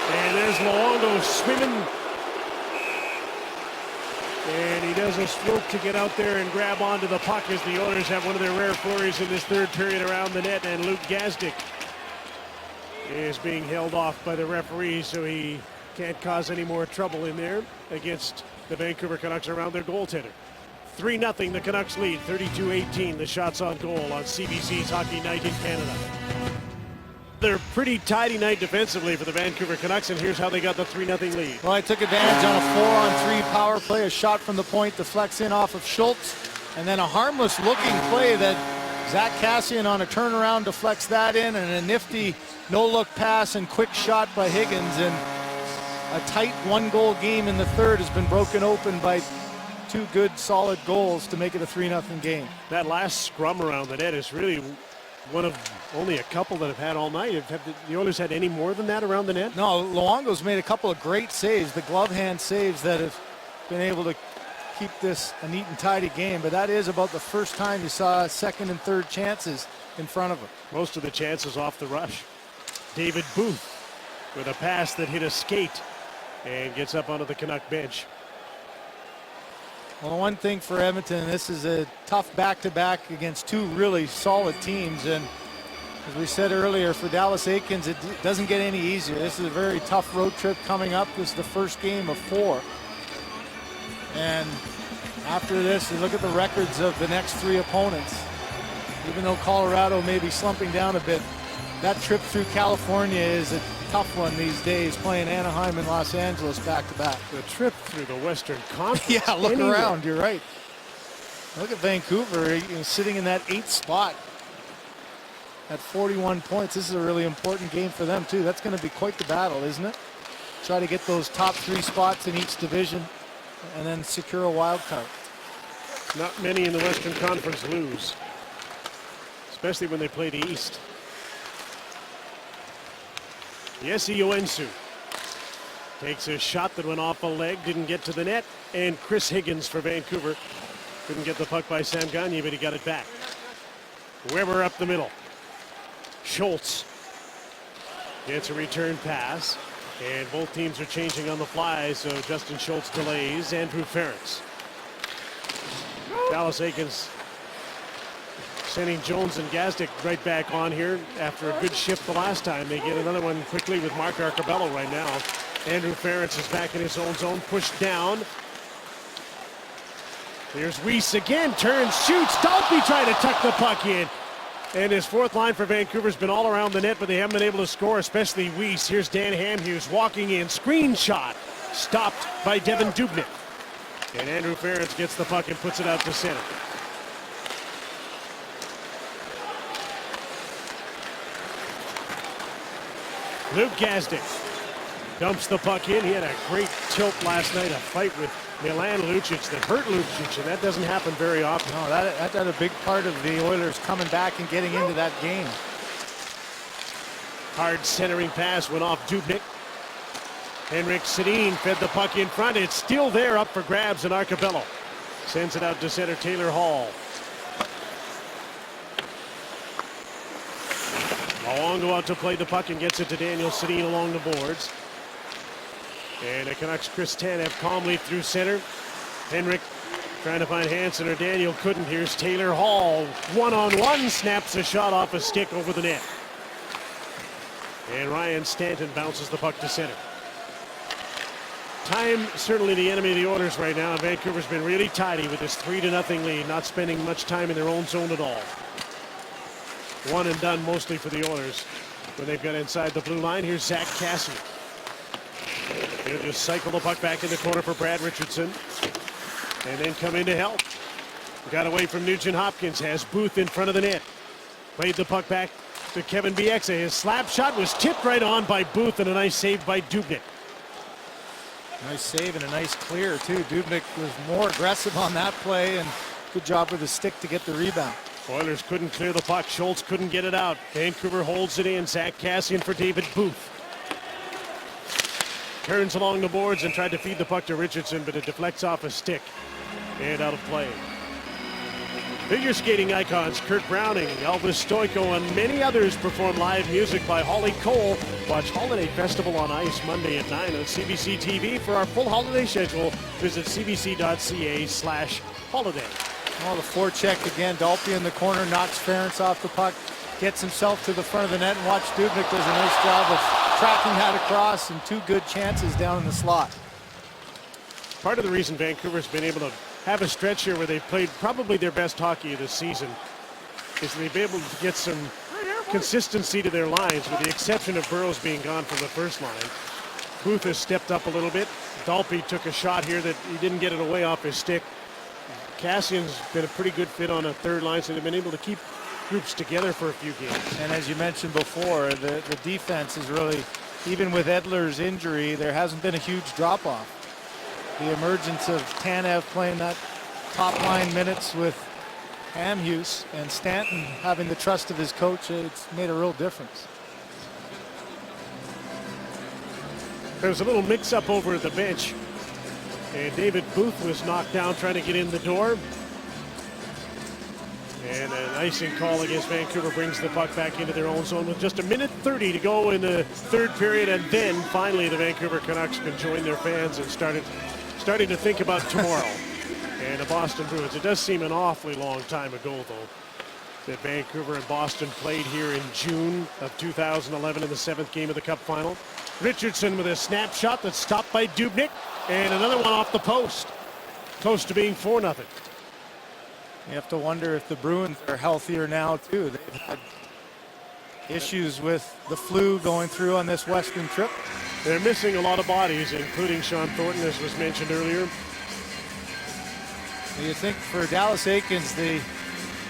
And there's Luongo swimming. And he does a stroke to get out there and grab onto the puck as the Oilers have one of their rare flurries in this third period around the net. And Luke Gazdic is being held off by the referee, so he can't cause any more trouble in there against the Vancouver Canucks around their goaltender. 3-0 the Canucks lead, 32-18 the shots on goal on CBC's Hockey Night in Canada. They're pretty tidy night defensively for the Vancouver Canucks, and here's how they got the 3-0 lead. Well, I took advantage on a 4-on-3 power play, a shot from the point deflects in off of Schultz, and then a harmless looking play that Zach Kassian on a turnaround deflects that in, and a nifty no-look pass and quick shot by Higgins, and a tight one-goal game in the third has been broken open by 2 good solid goals to make it a 3-0 game. That last scrum around the net is really one of only a couple that have had all night. Have the Oilers had any more than that around the net? No, Luongo's made a couple of great saves, the glove hand saves that have been able to keep this a neat and tidy game, but that is about the first time you saw second and third chances in front of him. Most of the chances off the rush. David Booth with a pass that hit a skate and gets up onto the Canuck bench. Well, one thing for Edmonton, this is a tough back-to-back against 2 really solid teams, and as we said earlier, for Dallas Eakins, it doesn't get any easier. This is a very tough road trip coming up. This is the first game of 4. And after this, you look at the records of the next 3 opponents. Even though Colorado may be slumping down a bit, that trip through California is a tough one these days, playing Anaheim and Los Angeles back-to-back. The trip through the Western Conference. Yeah, look around, you're right. Look at Vancouver, sitting in that 8th spot at 41 points. This is a really important game for them too. That's going to be quite the battle, isn't it? Try to get those top 3 spots in each division and then secure a wild card. Not many in the Western Conference lose, especially when they play the East. Jesse Ioensu takes a shot that went off a leg, didn't get to the net, and Chris Higgins for Vancouver couldn't get the puck by Sam Gagner, but he got it back. Weber up the middle. Schultz gets a return pass, and both teams are changing on the fly, so Justin Schultz delays Andrew Ference. Dallas Eakins sending Jones and Gazdic right back on here after a good shift the last time. They get another one quickly with Mark Arcabello right now. Andrew Ference is back in his own zone, pushed down. Here's Weiss again, turns, shoots. Dalby trying to tuck the puck in. And his 4th line for Vancouver's been all around the net, but they haven't been able to score, especially Weiss. Here's Dan Hamhuis walking in, screen shot, stopped by Devin Dubnyk. And Andrew Ference gets the puck and puts it out to center. Luke Gazdic dumps the puck in. He had a great tilt last night, a fight with Milan Lucic that hurt Lucic, and that doesn't happen very often. No, that's a big part of the Oilers coming back and getting into that game. Hard centering pass went off Dubnyk. Henrik Sedin fed the puck in front. It's still there, up for grabs, and Arcabello sends it out to center Taylor Hall. Luongo out to play the puck and gets it to Daniel Sedin along the boards. And the Canucks Chris Tanev calmly through center. Henrik trying to find Hansen, or Daniel couldn't. Here's Taylor Hall. One-on-one, snaps a shot off a stick over the net. And Ryan Stanton bounces the puck to center. Time certainly the enemy of the Oilers right now. Vancouver's been really tidy with this 3-0 lead, not spending much time in their own zone at all. One and done mostly for the Oilers when they've got inside the blue line. Here's Zach Cassian. He'll just cycle the puck back in the corner for Brad Richardson and then come in to help. Got away from Nugent Hopkins, has Booth in front of the net. Played the puck back to Kevin Bieksa. His slap shot was tipped right on by Booth, and a nice save by Dubnyk. Nice save and a nice clear too. Dubnyk was more aggressive on that play, and good job with the stick to get the rebound. Oilers couldn't clear the puck. Schultz couldn't get it out. Vancouver holds it in. Zach Cassian for David Booth. Turns along the boards and tried to feed the puck to Richardson, but it deflects off a stick and out of play. Figure skating icons Kurt Browning, Elvis Stoico, and many others perform live music by Holly Cole. Watch Holiday Festival on Ice Monday at 9 on CBC TV. For our full holiday schedule, visit cbc.ca/holiday. Oh, the forecheck again. Dalpe in the corner, knocks Ference off the puck, gets himself to the front of the net, and watch Dubnyk does a nice job of tracking that across, and two good chances down in the slot. Part of the reason Vancouver's been able to have a stretch here where they've played probably their best hockey of the season is they've been able to get some consistency to their lines, with the exception of Burrows being gone from the first line. Booth has stepped up a little bit. Dalpe took a shot here that he didn't get it away off his stick. Cassian's been a pretty good fit on a third line, so they've been able to keep groups together for a few games. And as you mentioned before, the defense is really, even with Edler's injury, there hasn't been a huge drop-off. The emergence of Tanev playing that top line minutes with Hamhuis and Stanton having the trust of his coach, it's made a real difference. There was a little mix-up over at the bench, and David Booth was knocked down trying to get in the door. And an icing call against Vancouver brings the puck back into their own zone with just 1:30 to go in the third period, and then finally the Vancouver Canucks can join their fans and starting to think about tomorrow and the Boston Bruins. It does seem an awfully long time ago, though, that Vancouver and Boston played here in June of 2011 in the 7th game of the Cup final. Richardson with a snapshot that's stopped by Dubnyk, and another one off the post. Close to being 4-0. You have to wonder if the Bruins are healthier now, too. They've had issues with the flu going through on this Western trip. They're missing a lot of bodies, including Sean Thornton, as was mentioned earlier. You think for Dallas Eakins, the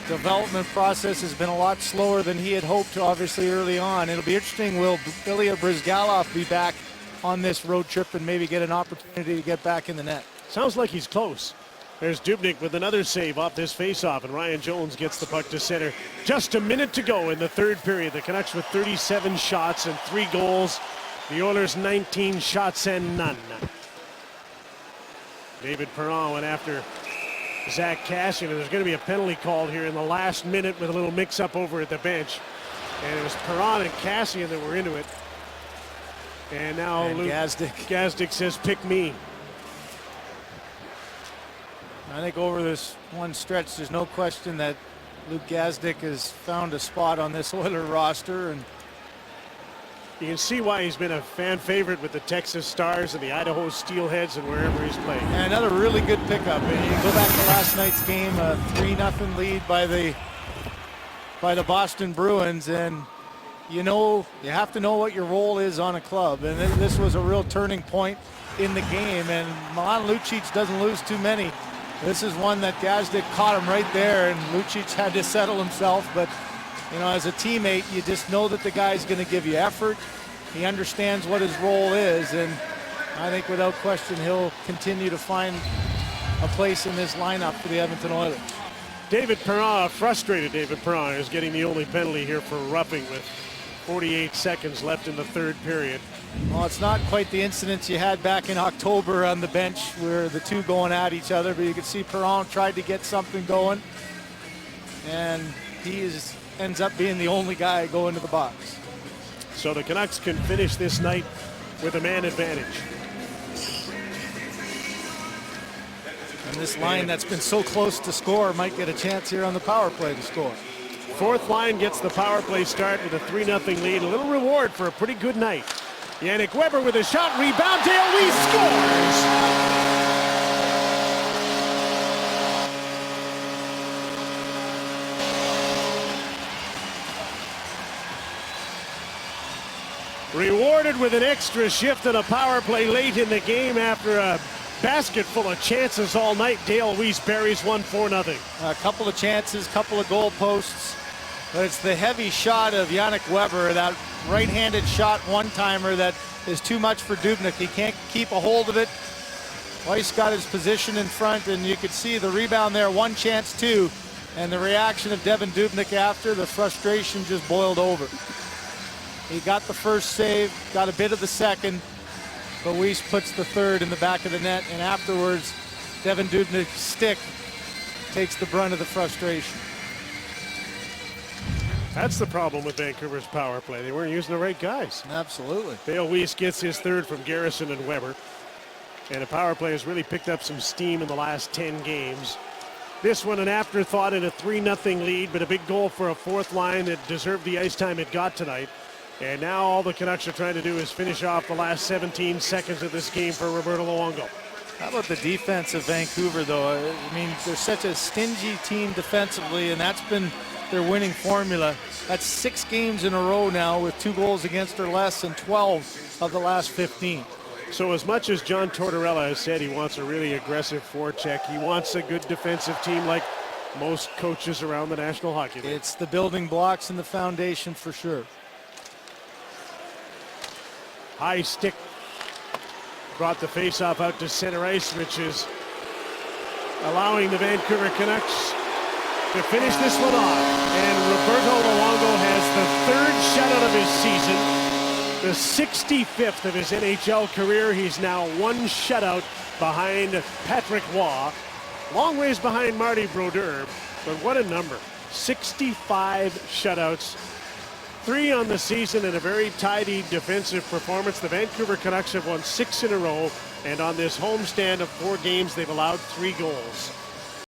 development process has been a lot slower than he had hoped, obviously, early on. It'll be interesting, will Ilya Bryzgalov be back on this road trip and maybe get an opportunity to get back in the net? Sounds like he's close. There's Dubnyk with another save off this faceoff, and Ryan Jones gets the puck to center. Just a minute to go in the third period. The Canucks with 37 shots and 3 goals. The Oilers 19 shots and none. David Perron went after Zach Cassian, and there's going to be a penalty called here in the last minute with a little mix-up over at the bench. And it was Perron and Cassian that were into it. And now Luke Gazdic says, pick me. I think over this one stretch, there's no question that Luke Gazdic has found a spot on this Oiler roster, and you can see why he's been a fan favorite with the Texas Stars and the Idaho Steelheads and wherever he's played. And another really good pickup. And you go back to last night's game, a 3-0 lead by the Boston Bruins, and you have to know what your role is on a club. And this was a real turning point in the game, and Milan Lucic doesn't lose too many. This is one that Gazdic caught him right there, and Lucic had to settle himself. But, as a teammate, you just know that the guy's going to give you effort. He understands what his role is, and I think without question he'll continue to find a place in this lineup for the Edmonton Oilers. David Perron, frustrated David Perron, is getting the only penalty here for roughing with 48 seconds left in the third period. Well, it's not quite the incidents you had back in October on the bench where the two going at each other, but you can see Perron tried to get something going, and he ends up being the only guy going to the box. So the Canucks can finish this night with a man advantage. And this line that's been so close to score might get a chance here on the power play to score. fourth line gets the power play start with a 3-0 lead. A little reward for a pretty good night. Yannick Weber with a shot, rebound, Dale Weiss scores! Rewarded with an extra shift and a power play late in the game after a basket full of chances all night. Dale Weiss buries one 4-0. A couple of chances, couple of goal posts, but it's the heavy shot of Yannick Weber, that right-handed shot one-timer that is too much for Dubnyk. He can't keep a hold of it. Weiss got his position in front, and you could see the rebound there, one chance too, and the reaction of Devan Dubnyk after, the frustration just boiled over. He got the first save, got a bit of the second, but Weiss puts the third in the back of the net, and afterwards, Devan Dubnyk's stick takes the brunt of the frustration. That's the problem with Vancouver's power play. They weren't using the right guys. Absolutely. Dale Weiss gets his third from Garrison and Weber. And the power play has really picked up some steam in the last 10 games. This one an afterthought in a 3-0 lead, but a big goal for a fourth line that deserved the ice time it got tonight. And now all the Canucks are trying to do is finish off the last 17 seconds of this game for Roberto Luongo. How about the defense of Vancouver, though? I mean, they're such a stingy team defensively, and that's been their winning formula. That's 6 games in a row now with 2 goals against or less in 12 of the last 15. So as much as John Tortorella has said he wants a really aggressive forecheck, he wants a good defensive team like most coaches around the National Hockey League. It's the building blocks and the foundation for sure. High stick brought the faceoff out to center ice, which is allowing the Vancouver Canucks to finish this one off. And Roberto Luongo has the 3rd shutout of his season, the 65th of his NHL career. He's now 1 shutout behind Patrick Waugh, long ways behind Marty Brodeur, but what a number. 65 shutouts. 3 on the season and a very tidy defensive performance. The Vancouver Canucks have won 6 in a row, and on this homestand of 4 games, they've allowed 3 goals.